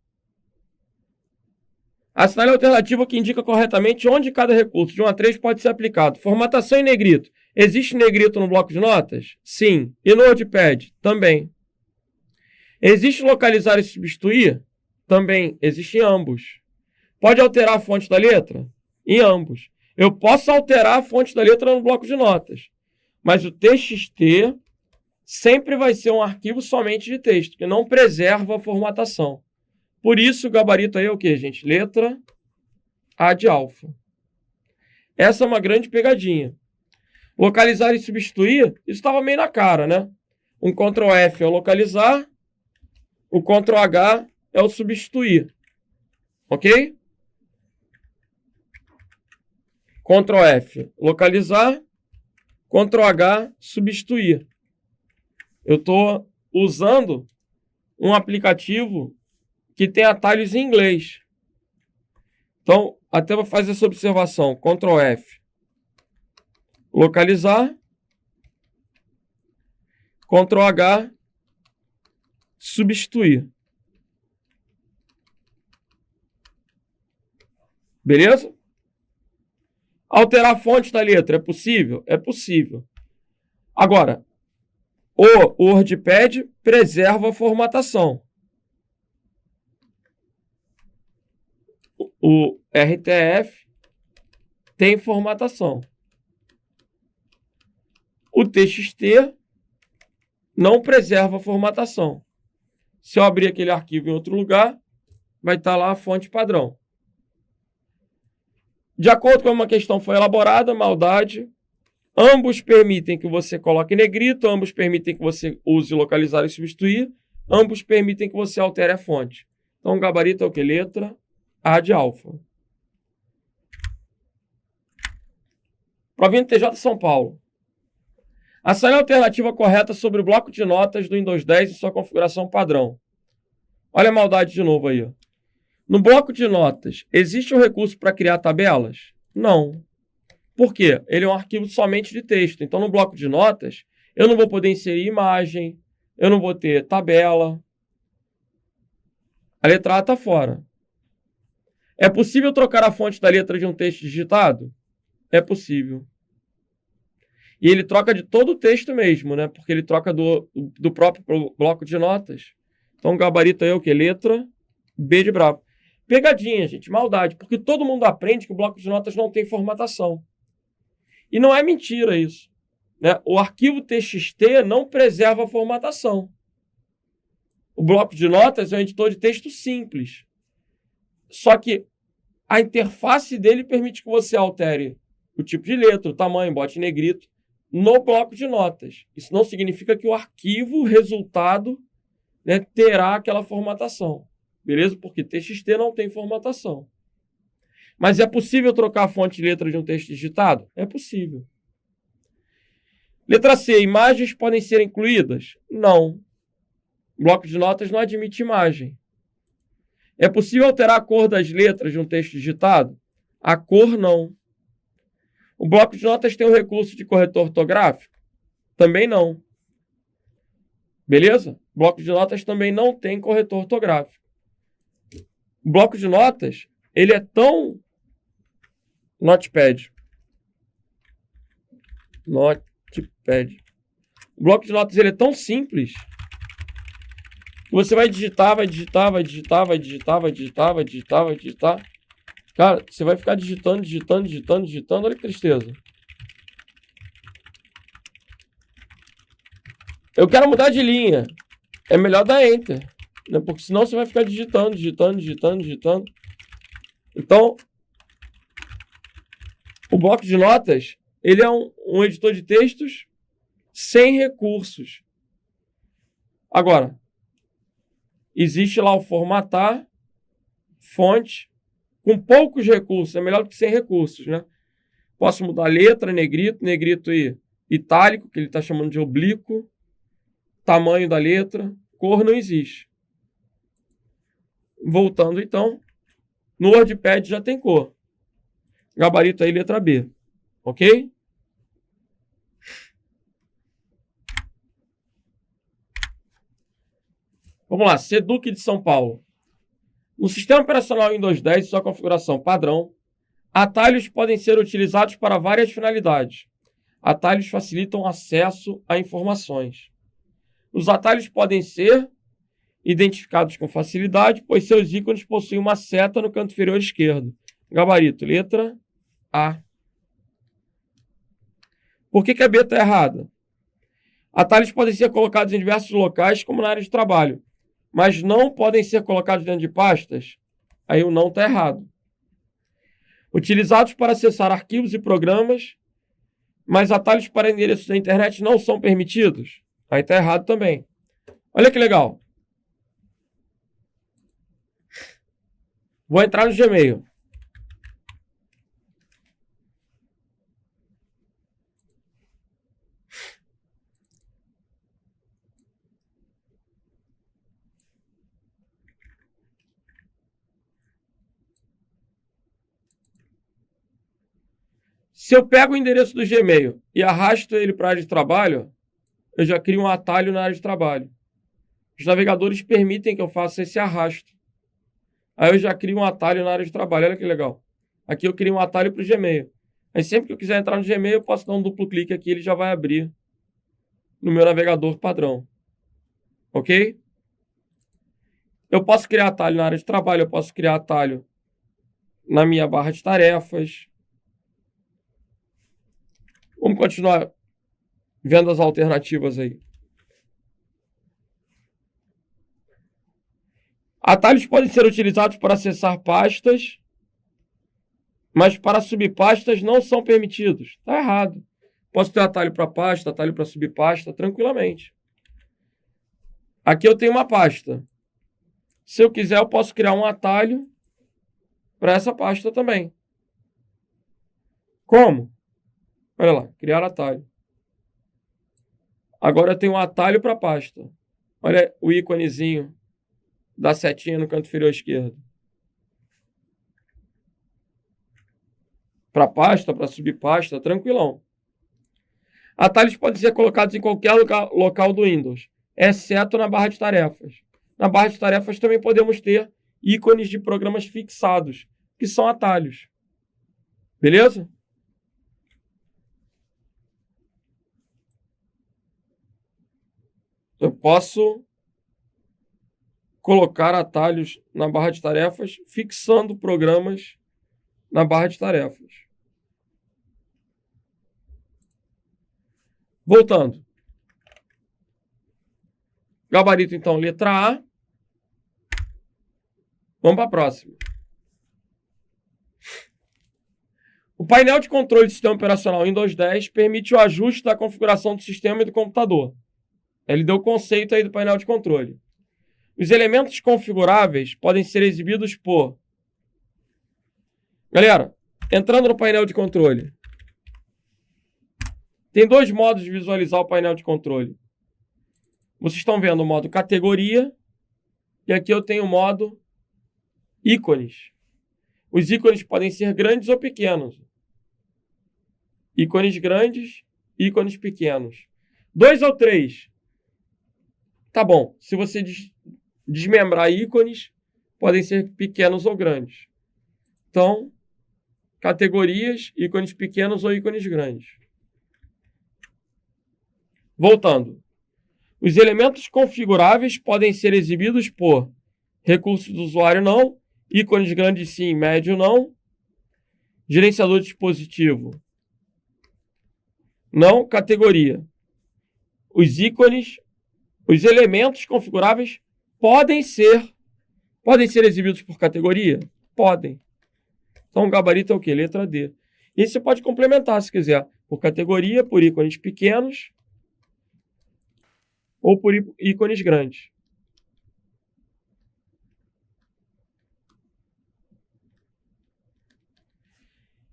assinale a alternativa que indica corretamente onde cada recurso de 1 a 3 pode ser aplicado. Formatação em negrito. Existe negrito no bloco de notas? Sim. E no WordPad? Também. Existe localizar e substituir? Também. Existe em ambos. Pode alterar a fonte da letra? Em ambos. Eu posso alterar a fonte da letra no bloco de notas. Mas o TXT sempre vai ser um arquivo somente de texto, que não preserva a formatação. Por isso, o gabarito aí é o quê, gente? Letra A de alfa. Essa é uma grande pegadinha. Localizar e substituir, isso estava meio na cara, né? Um Ctrl F é o localizar, o Ctrl H é o substituir. Ok? Ctrl F, localizar, Ctrl H, substituir. Eu estou usando um aplicativo que tem atalhos em inglês. Então, até vou fazer essa observação. Ctrl F, localizar, Ctrl H, substituir. Beleza? Alterar a fonte da letra é possível? É possível. Agora, o WordPad preserva a formatação. O RTF tem formatação. O TXT não preserva a formatação. Se eu abrir aquele arquivo em outro lugar, vai estar lá a fonte padrão. De acordo com como a questão foi elaborada, maldade, ambos permitem que você coloque negrito, ambos permitem que você use localizar e substituir, ambos permitem que você altere a fonte. Então, o gabarito é o que? Letra A de alfa. Provinha do TJ São Paulo. Assinale a alternativa correta sobre o bloco de notas do Windows 10 e sua configuração padrão. Olha a maldade de novo aí. Ó. No bloco de notas, existe um recurso para criar tabelas? Não. Por quê? Ele é um arquivo somente de texto. Então, no bloco de notas, Eu não vou poder inserir imagem, eu não vou ter tabela. A letra A está fora. É possível trocar a fonte da letra de um texto digitado? É possível. E ele troca de todo o texto mesmo, né? Porque ele troca do próprio bloco de notas. Então, o gabarito aí é o quê? Letra B de bravo. Pegadinha, gente, maldade. Porque todo mundo aprende que o bloco de notas não tem formatação. E não é mentira isso, né? O arquivo TXT não preserva a formatação. O bloco de notas é um editor de texto simples. Só que a interface dele permite que você altere o tipo de letra, o tamanho, bote negrito, no bloco de notas. Isso não significa que o arquivo resultado, né, terá aquela formatação. Beleza? Porque TXT não tem formatação. Mas é possível trocar a fonte de letra de um texto digitado? É possível. Letra C. Imagens podem ser incluídas? Não. O bloco de notas não admite imagem. É possível alterar a cor das letras de um texto digitado? A cor não. O bloco de notas tem o recurso de corretor ortográfico? Também não. Beleza? O bloco de notas também não tem corretor ortográfico. O bloco de notas, ele é tão... Notepad. O bloco de notas, ele é tão simples que você vai digitar. Cara, você vai ficar digitando. Olha que tristeza. Eu quero mudar de linha. É melhor dar Enter, né? Porque senão você vai ficar digitando. Então, o bloco de notas, ele é um editor de textos sem recursos. Agora, existe lá o formatar, fonte, com poucos recursos. É melhor do que sem recursos, né? Posso mudar letra, negrito e itálico, que ele está chamando de oblíquo. Tamanho da letra. Cor não existe. Voltando, então. No WordPad já tem cor. Gabarito aí, letra B. Ok? Vamos lá. Seduc de São Paulo. No sistema operacional Windows 10 e sua configuração padrão, atalhos podem ser utilizados para várias finalidades. Atalhos facilitam acesso a informações. Os atalhos podem ser identificados com facilidade, pois seus ícones possuem uma seta no canto inferior esquerdo. Gabarito, letra A. Por que a B está errada? Atalhos podem ser colocados em diversos locais, como na área de trabalho, mas não podem ser colocados dentro de pastas. Aí o não está errado. Utilizados para acessar arquivos e programas, mas atalhos para endereços da internet não são permitidos. Aí está errado também. Olha que legal. Vou entrar no Gmail. Se eu pego o endereço do Gmail e arrasto ele para a área de trabalho, eu já crio um atalho na área de trabalho. Os navegadores permitem que eu faça esse arrasto. Aí eu já crio um atalho na área de trabalho. Olha que legal. Aqui eu crio um atalho para o Gmail. Aí sempre que eu quiser entrar no Gmail, eu posso dar um duplo clique aqui, ele já vai abrir no meu navegador padrão. Ok? Eu posso criar atalho na área de trabalho, eu posso criar atalho na minha barra de tarefas. Vamos continuar vendo as alternativas aí. Atalhos podem ser utilizados para acessar pastas, mas para subpastas não são permitidos. Está errado. Posso ter atalho para pasta, atalho para subpasta, tranquilamente. Aqui eu tenho uma pasta. Se eu quiser, eu posso criar um atalho para essa pasta também. Como? Olha lá, criar atalho. Agora eu tenho um atalho para pasta. Olha o íconezinho da setinha no canto inferior esquerdo. Para pasta, para subpasta, tranquilão. Atalhos podem ser colocados em qualquer local do Windows, exceto na barra de tarefas. Na barra de tarefas também podemos ter ícones de programas fixados, que são atalhos. Beleza? Eu posso colocar atalhos na barra de tarefas, fixando programas na barra de tarefas. Voltando. Gabarito, então, letra A. Vamos para a próxima. O painel de controle do sistema operacional Windows 10 permite o ajuste da configuração do sistema e do computador. Ele deu o conceito aí do painel de controle. Os elementos configuráveis podem ser exibidos por... Galera, entrando no painel de controle, tem dois modos de visualizar o painel de controle. Vocês estão vendo o modo categoria e aqui eu tenho o modo ícones. Os ícones podem ser grandes ou pequenos. Ícones grandes, ícones pequenos. 2 ou 3. Tá bom. Se você desmembrar ícones, podem ser pequenos ou grandes. Então, categorias, ícones pequenos ou ícones grandes. Voltando. Os elementos configuráveis podem ser exibidos por recursos do usuário não, ícones grandes sim, médio não, gerenciador de dispositivo não, categoria. Os ícones, os elementos configuráveis podem ser exibidos por categoria? Podem. Então o gabarito é o quê? Letra D. E você pode complementar se quiser, por categoria, por ícones pequenos ou por ícones grandes.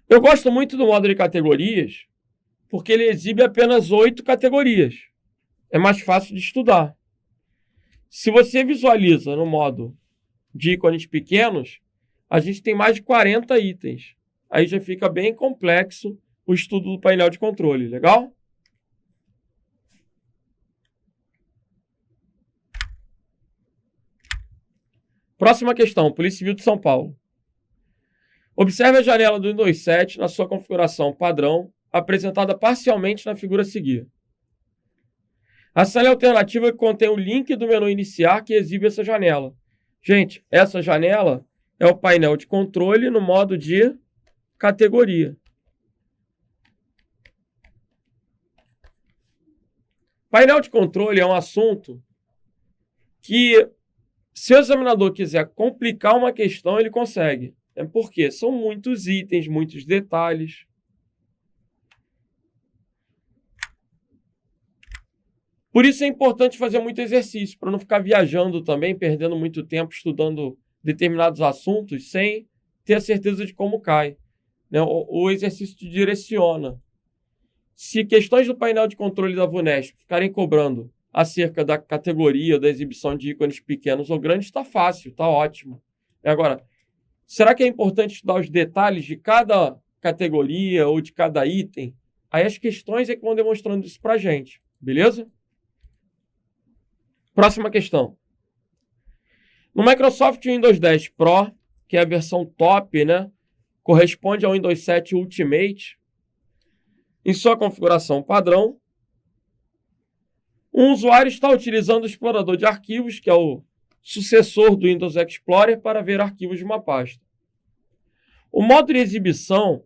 Eu gosto muito do modo de categorias, porque ele exibe apenas 8 categorias. É mais fácil de estudar. Se você visualiza no modo de ícones pequenos, a gente tem mais de 40 itens. Aí já fica bem complexo o estudo do painel de controle. Legal? Próxima questão, Polícia Civil de São Paulo. Observe a janela do Windows 7 na sua configuração padrão, apresentada parcialmente na figura a seguir. Assinale a alternativa que contém o link do menu iniciar que exibe essa janela. Gente, essa janela é o painel de controle no modo de categoria. Painel de controle é um assunto que, se o examinador quiser complicar uma questão, ele consegue. É porque são muitos itens, muitos detalhes. Por isso é importante fazer muito exercício, para não ficar viajando também, perdendo muito tempo estudando determinados assuntos sem ter a certeza de como cai. O exercício te direciona. Se questões do painel de controle da VUNESP ficarem cobrando acerca da categoria, da exibição de ícones pequenos ou grandes, está fácil, está ótimo. Agora, será que é importante estudar os detalhes de cada categoria ou de cada item? Aí as questões é que vão demonstrando isso para a gente, beleza? Próxima questão. No Microsoft Windows 10 Pro, que é a versão top, corresponde ao Windows 7 Ultimate, em sua configuração padrão, um usuário está utilizando o explorador de arquivos, que é o sucessor do Windows Explorer, para ver arquivos de uma pasta. O modo de exibição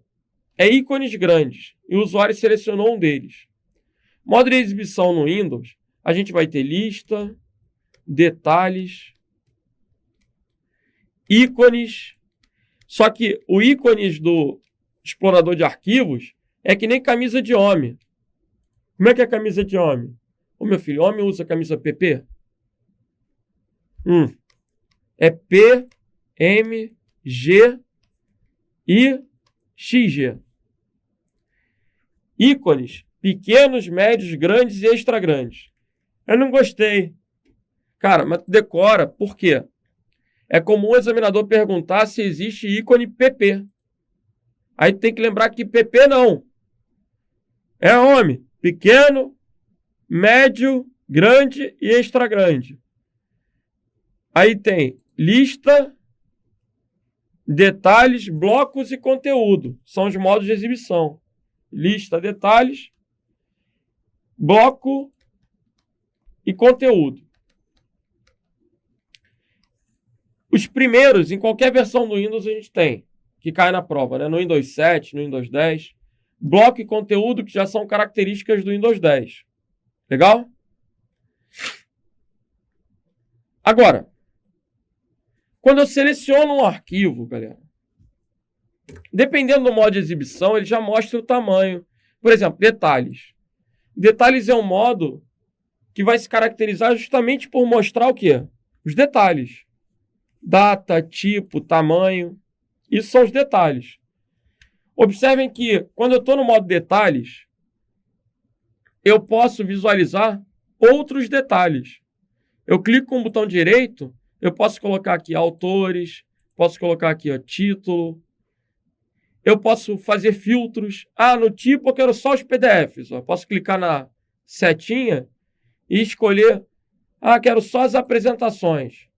é ícones grandes, e o usuário selecionou um deles. Modo de exibição no Windows, a gente vai ter lista, detalhes, ícones. Só que o ícones do explorador de arquivos é que nem camisa de homem. Como é que é camisa de homem? Ô meu filho, homem usa camisa PP? É P, M, G e XG. Ícones pequenos, médios, grandes e extra grandes. Eu não gostei. Cara, mas decora. Por quê? É comum o examinador perguntar se existe ícone PP. Aí tem que lembrar que PP não. É homem. pequeno, médio, grande e extra grande. Aí tem lista, detalhes, blocos e conteúdo. São os modos de exibição. Lista, detalhes, bloco e conteúdo. Os primeiros, em qualquer versão do Windows, a gente tem, que cai na prova, né? No Windows 7, no Windows 10. Bloco e conteúdo, que já são características do Windows 10. Legal? Agora, quando eu seleciono um arquivo, galera, dependendo do modo de exibição, ele já mostra o tamanho. Por exemplo, detalhes. Detalhes é um modo que vai se caracterizar justamente por mostrar o quê? Os detalhes. Data, tipo, tamanho. Isso são os detalhes. Observem que, quando eu estou no modo detalhes, eu posso visualizar outros detalhes. Eu clico com o botão direito, eu posso colocar aqui autores, posso colocar aqui título. Eu posso fazer filtros. No tipo eu quero só os PDFs. Eu posso clicar na setinha e escolher. Quero só as apresentações.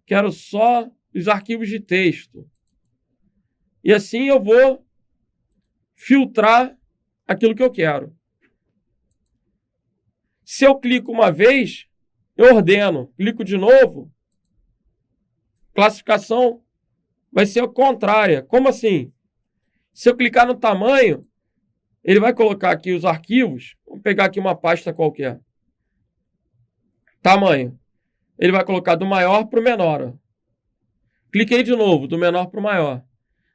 Quero só os arquivos de texto. E assim eu vou filtrar aquilo que eu quero. Se eu clico uma vez, eu ordeno. Clico de novo. Classificação vai ser a contrária. Como assim? Se eu clicar no tamanho, ele vai colocar aqui os arquivos. Vamos pegar aqui uma pasta qualquer. Tamanho. Ele vai colocar do maior para o menor. Cliquei de novo, do menor para o maior.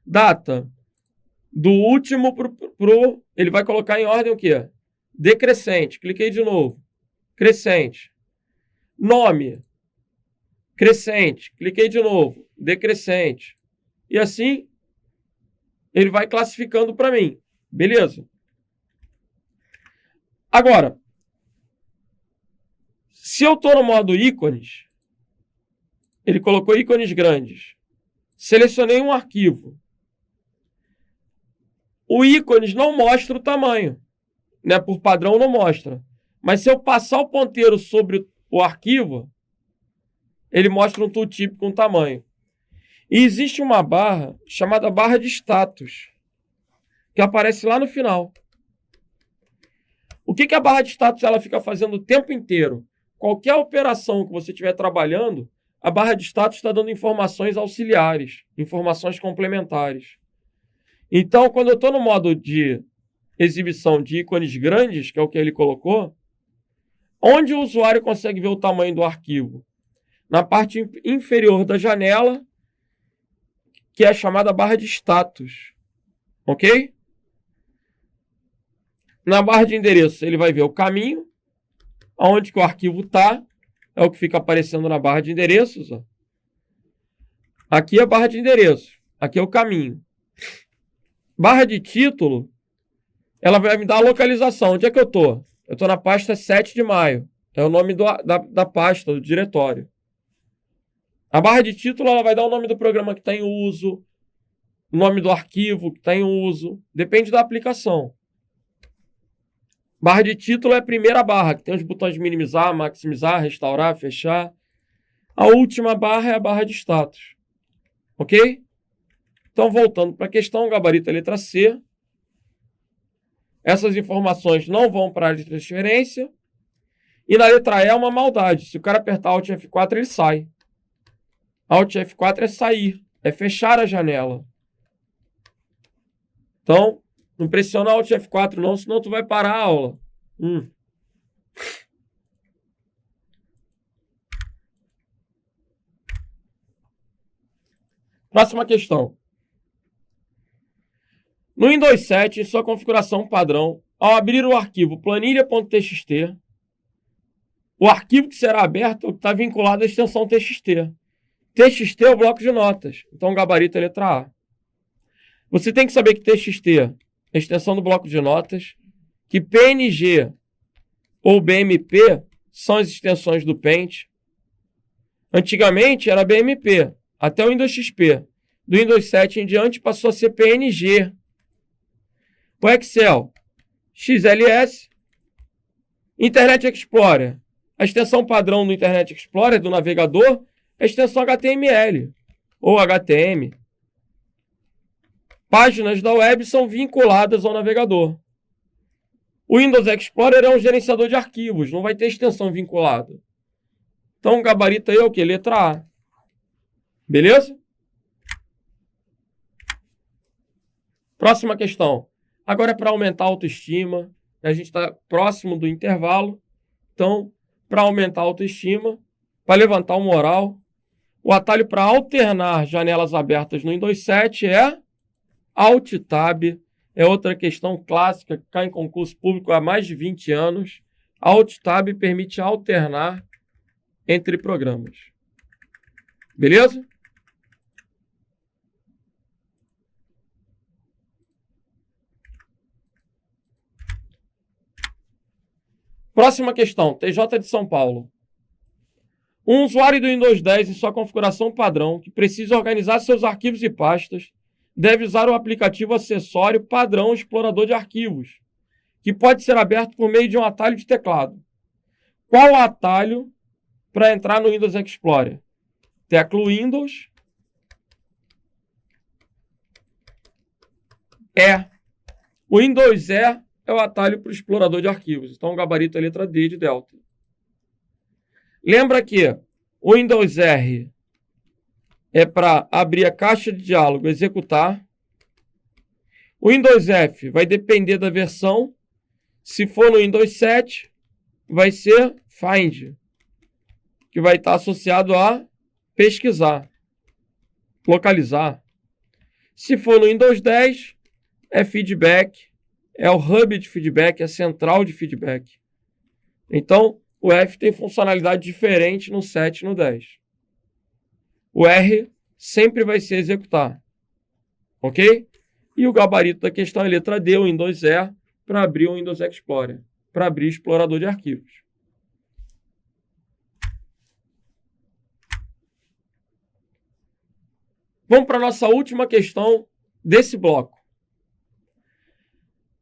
Data. Do último para o... Ele vai colocar em ordem o quê? Decrescente. Cliquei de novo. Crescente. Nome. Crescente. Cliquei de novo. Decrescente. E assim, ele vai classificando para mim. Beleza? Agora, se eu estou no modo ícones, ele colocou ícones grandes. Selecionei um arquivo. O ícones não mostra o tamanho. Né? Por padrão não mostra. Mas se eu passar o ponteiro sobre o arquivo, ele mostra um tooltip com tamanho. E existe uma barra chamada barra de status, que aparece lá no final. O que a barra de status ela fica fazendo o tempo inteiro? Qualquer operação que você estiver trabalhando, a barra de status está dando informações auxiliares, informações complementares. Então, quando eu estou no modo de exibição de ícones grandes, que é o que ele colocou, onde o usuário consegue ver o tamanho do arquivo? Na parte inferior da janela, que é a chamada barra de status. Ok? Na barra de endereço, ele vai ver o caminho, aonde que o arquivo está, é o que fica aparecendo na barra de endereços. Ó. Aqui é a barra de endereço, aqui é o caminho. Barra de título, ela vai me dar a localização. Onde é que eu estou? Eu estou na pasta 7 de maio. É o nome da pasta, do diretório. A barra de título ela vai dar o nome do programa que está em uso, o nome do arquivo que está em uso. Depende da aplicação. Barra de título é a primeira barra, que tem os botões de minimizar, maximizar, restaurar, fechar. A última barra é a barra de status. Ok? Então, voltando para a questão, gabarito é a letra C. Essas informações não vão para a área de transferência. E na letra E é uma maldade. Se o cara apertar Alt F4, ele sai. Alt F4 é sair, é fechar a janela. Então, não pressiona Alt F4 não, senão tu vai parar a aula. Próxima questão. No Windows 7, em sua configuração padrão, ao abrir o arquivo planilha.txt, o arquivo que será aberto está vinculado à extensão TXT. TXT é o bloco de notas, então o gabarito é a letra A. Você tem que saber que TXT é a extensão do bloco de notas, que PNG ou BMP são as extensões do Paint. Antigamente era BMP, até o Windows XP. Do Windows 7 em diante passou a ser PNG. O Excel, XLS, Internet Explorer. A extensão padrão do Internet Explorer, do navegador, é a extensão HTML ou HTML. Páginas da web são vinculadas ao navegador. O Windows Explorer é um gerenciador de arquivos, não vai ter extensão vinculada. Então, o gabarito aí é o quê? Letra A. Beleza? Próxima questão. Agora é para aumentar a autoestima. A gente está próximo do intervalo. Então, para aumentar a autoestima, para levantar o moral, o atalho para alternar janelas abertas no Windows 7 é Alt Tab. É outra questão clássica que cai em concurso público há mais de 20 anos. Alt Tab permite alternar entre programas. Beleza? Próxima questão, TJ de São Paulo. Um usuário do Windows 10 em sua configuração padrão, que precisa organizar seus arquivos e pastas, deve usar o aplicativo acessório padrão explorador de arquivos, que pode ser aberto por meio de um atalho de teclado. Qual o atalho para entrar no Windows Explorer? Tecla Windows. O Windows é o atalho para o explorador de arquivos. Então, o gabarito é a letra D de Delta. Lembra que o Windows R é para abrir a caixa de diálogo, executar. O Windows F vai depender da versão. Se for no Windows 7, vai ser Find, que vai estar associado a pesquisar, localizar. Se for no Windows 10, é Feedback, é o hub de feedback, é a central de feedback. Então, o F tem funcionalidade diferente no 7 e no 10. O R sempre vai ser executar. Ok? E o gabarito da questão é a letra D, o Windows E, para abrir o Windows Explorer, para abrir o explorador de arquivos. Vamos para a nossa última questão desse bloco.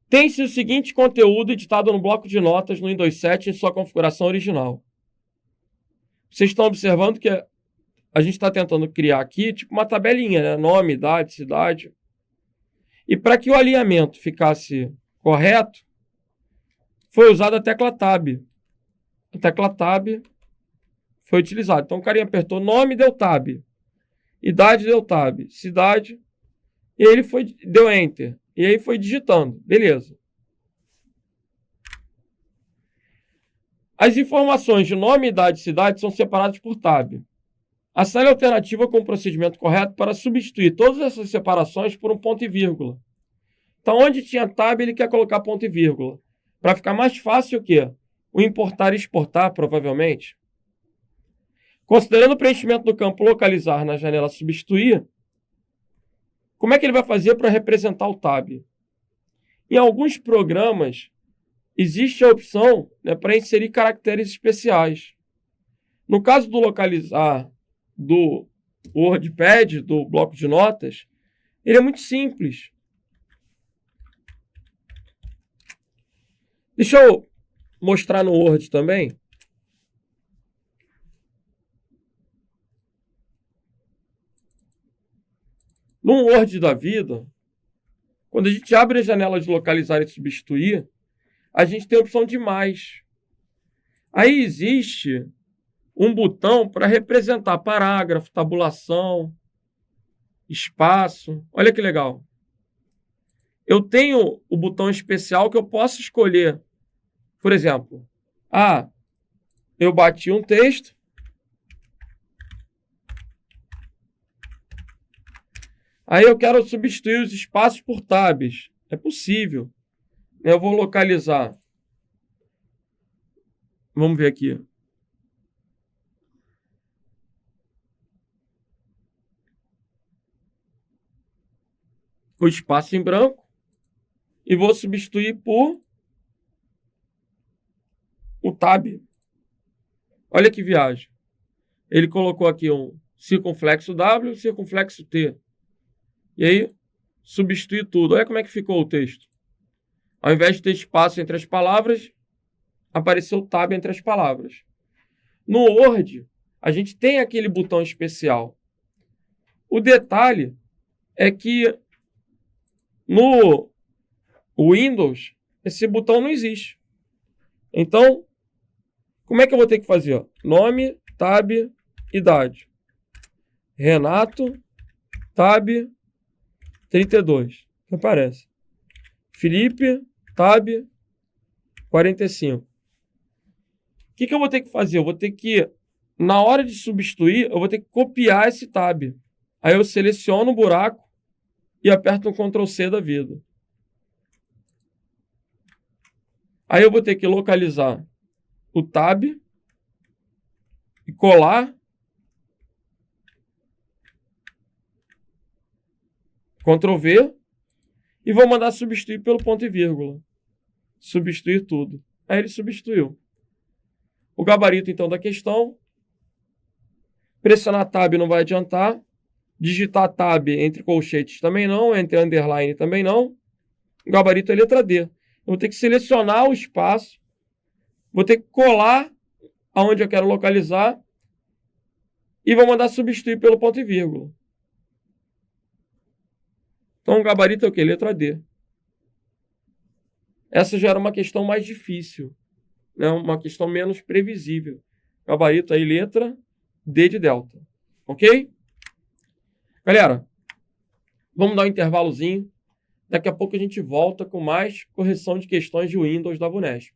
Tem-se o seguinte conteúdo editado no bloco de notas no Windows 7 em sua configuração original. Vocês estão observando que a gente está tentando criar aqui tipo uma tabelinha, né? Nome, idade, cidade. E para que o alinhamento ficasse correto, foi usada a tecla Tab. A tecla Tab foi utilizada. Então o carinha apertou nome, deu Tab. Idade, deu Tab. Cidade. E aí ele deu Enter. E aí foi digitando. Beleza. As informações de nome, idade e cidade são separadas por Tab. Assinale a alternativa com o procedimento correto para substituir todas essas separações por um ponto e vírgula. Então, onde tinha Tab, ele quer colocar ponto e vírgula. Para ficar mais fácil o quê? O importar e exportar, provavelmente. Considerando o preenchimento do campo localizar na janela substituir, como é que ele vai fazer para representar o Tab? Em alguns programas, existe a opção, né, para inserir caracteres especiais. No caso do localizar do WordPad, do bloco de notas, ele é muito simples. Deixa eu mostrar no Word também. No Word da vida, quando a gente abre a janela de localizar e substituir, a gente tem a opção de mais. Aí existe um botão para representar parágrafo, tabulação, espaço. Olha que legal. Eu tenho o botão especial que eu posso escolher. Por exemplo, eu bati um texto. Aí eu quero substituir os espaços por tabs. É possível. Eu vou localizar. Vamos ver aqui. O espaço em branco. E vou substituir por o tab. Olha que viagem. Ele colocou aqui um circunflexo W, circunflexo T. E aí, substitui tudo. Olha como é que ficou o texto. Ao invés de ter espaço entre as palavras, apareceu o tab entre as palavras. No Word, a gente tem aquele botão especial. O detalhe é que no Windows, esse botão não existe. Então, como é que eu vou ter que fazer? Ó? Nome, tab, idade. Renato, tab, 32. Que aparece. Felipe, tab, 45. O que eu vou ter que fazer? Eu vou ter que, na hora de substituir, eu vou ter que copiar esse tab. Aí eu seleciono o buraco e aperto um Ctrl C da vida. Aí eu vou ter que localizar o tab e colar. Ctrl V e vou mandar substituir pelo ponto e vírgula. Substituir tudo. Aí ele substituiu. O gabarito, então, da questão. Pressionar tab não vai adiantar. Digitar tab entre colchetes também não. Entre underline também não. O gabarito é letra D. Eu vou ter que selecionar o espaço. Vou ter que colar aonde eu quero localizar. E vou mandar substituir pelo ponto e vírgula. Então, o gabarito é o quê? Letra D. Essa já era uma questão mais difícil, né? Uma questão menos previsível. Gabarito aí, letra D de delta. Ok? Galera, vamos dar um intervalozinho. Daqui a pouco a gente volta com mais correção de questões de Windows da VUNESP.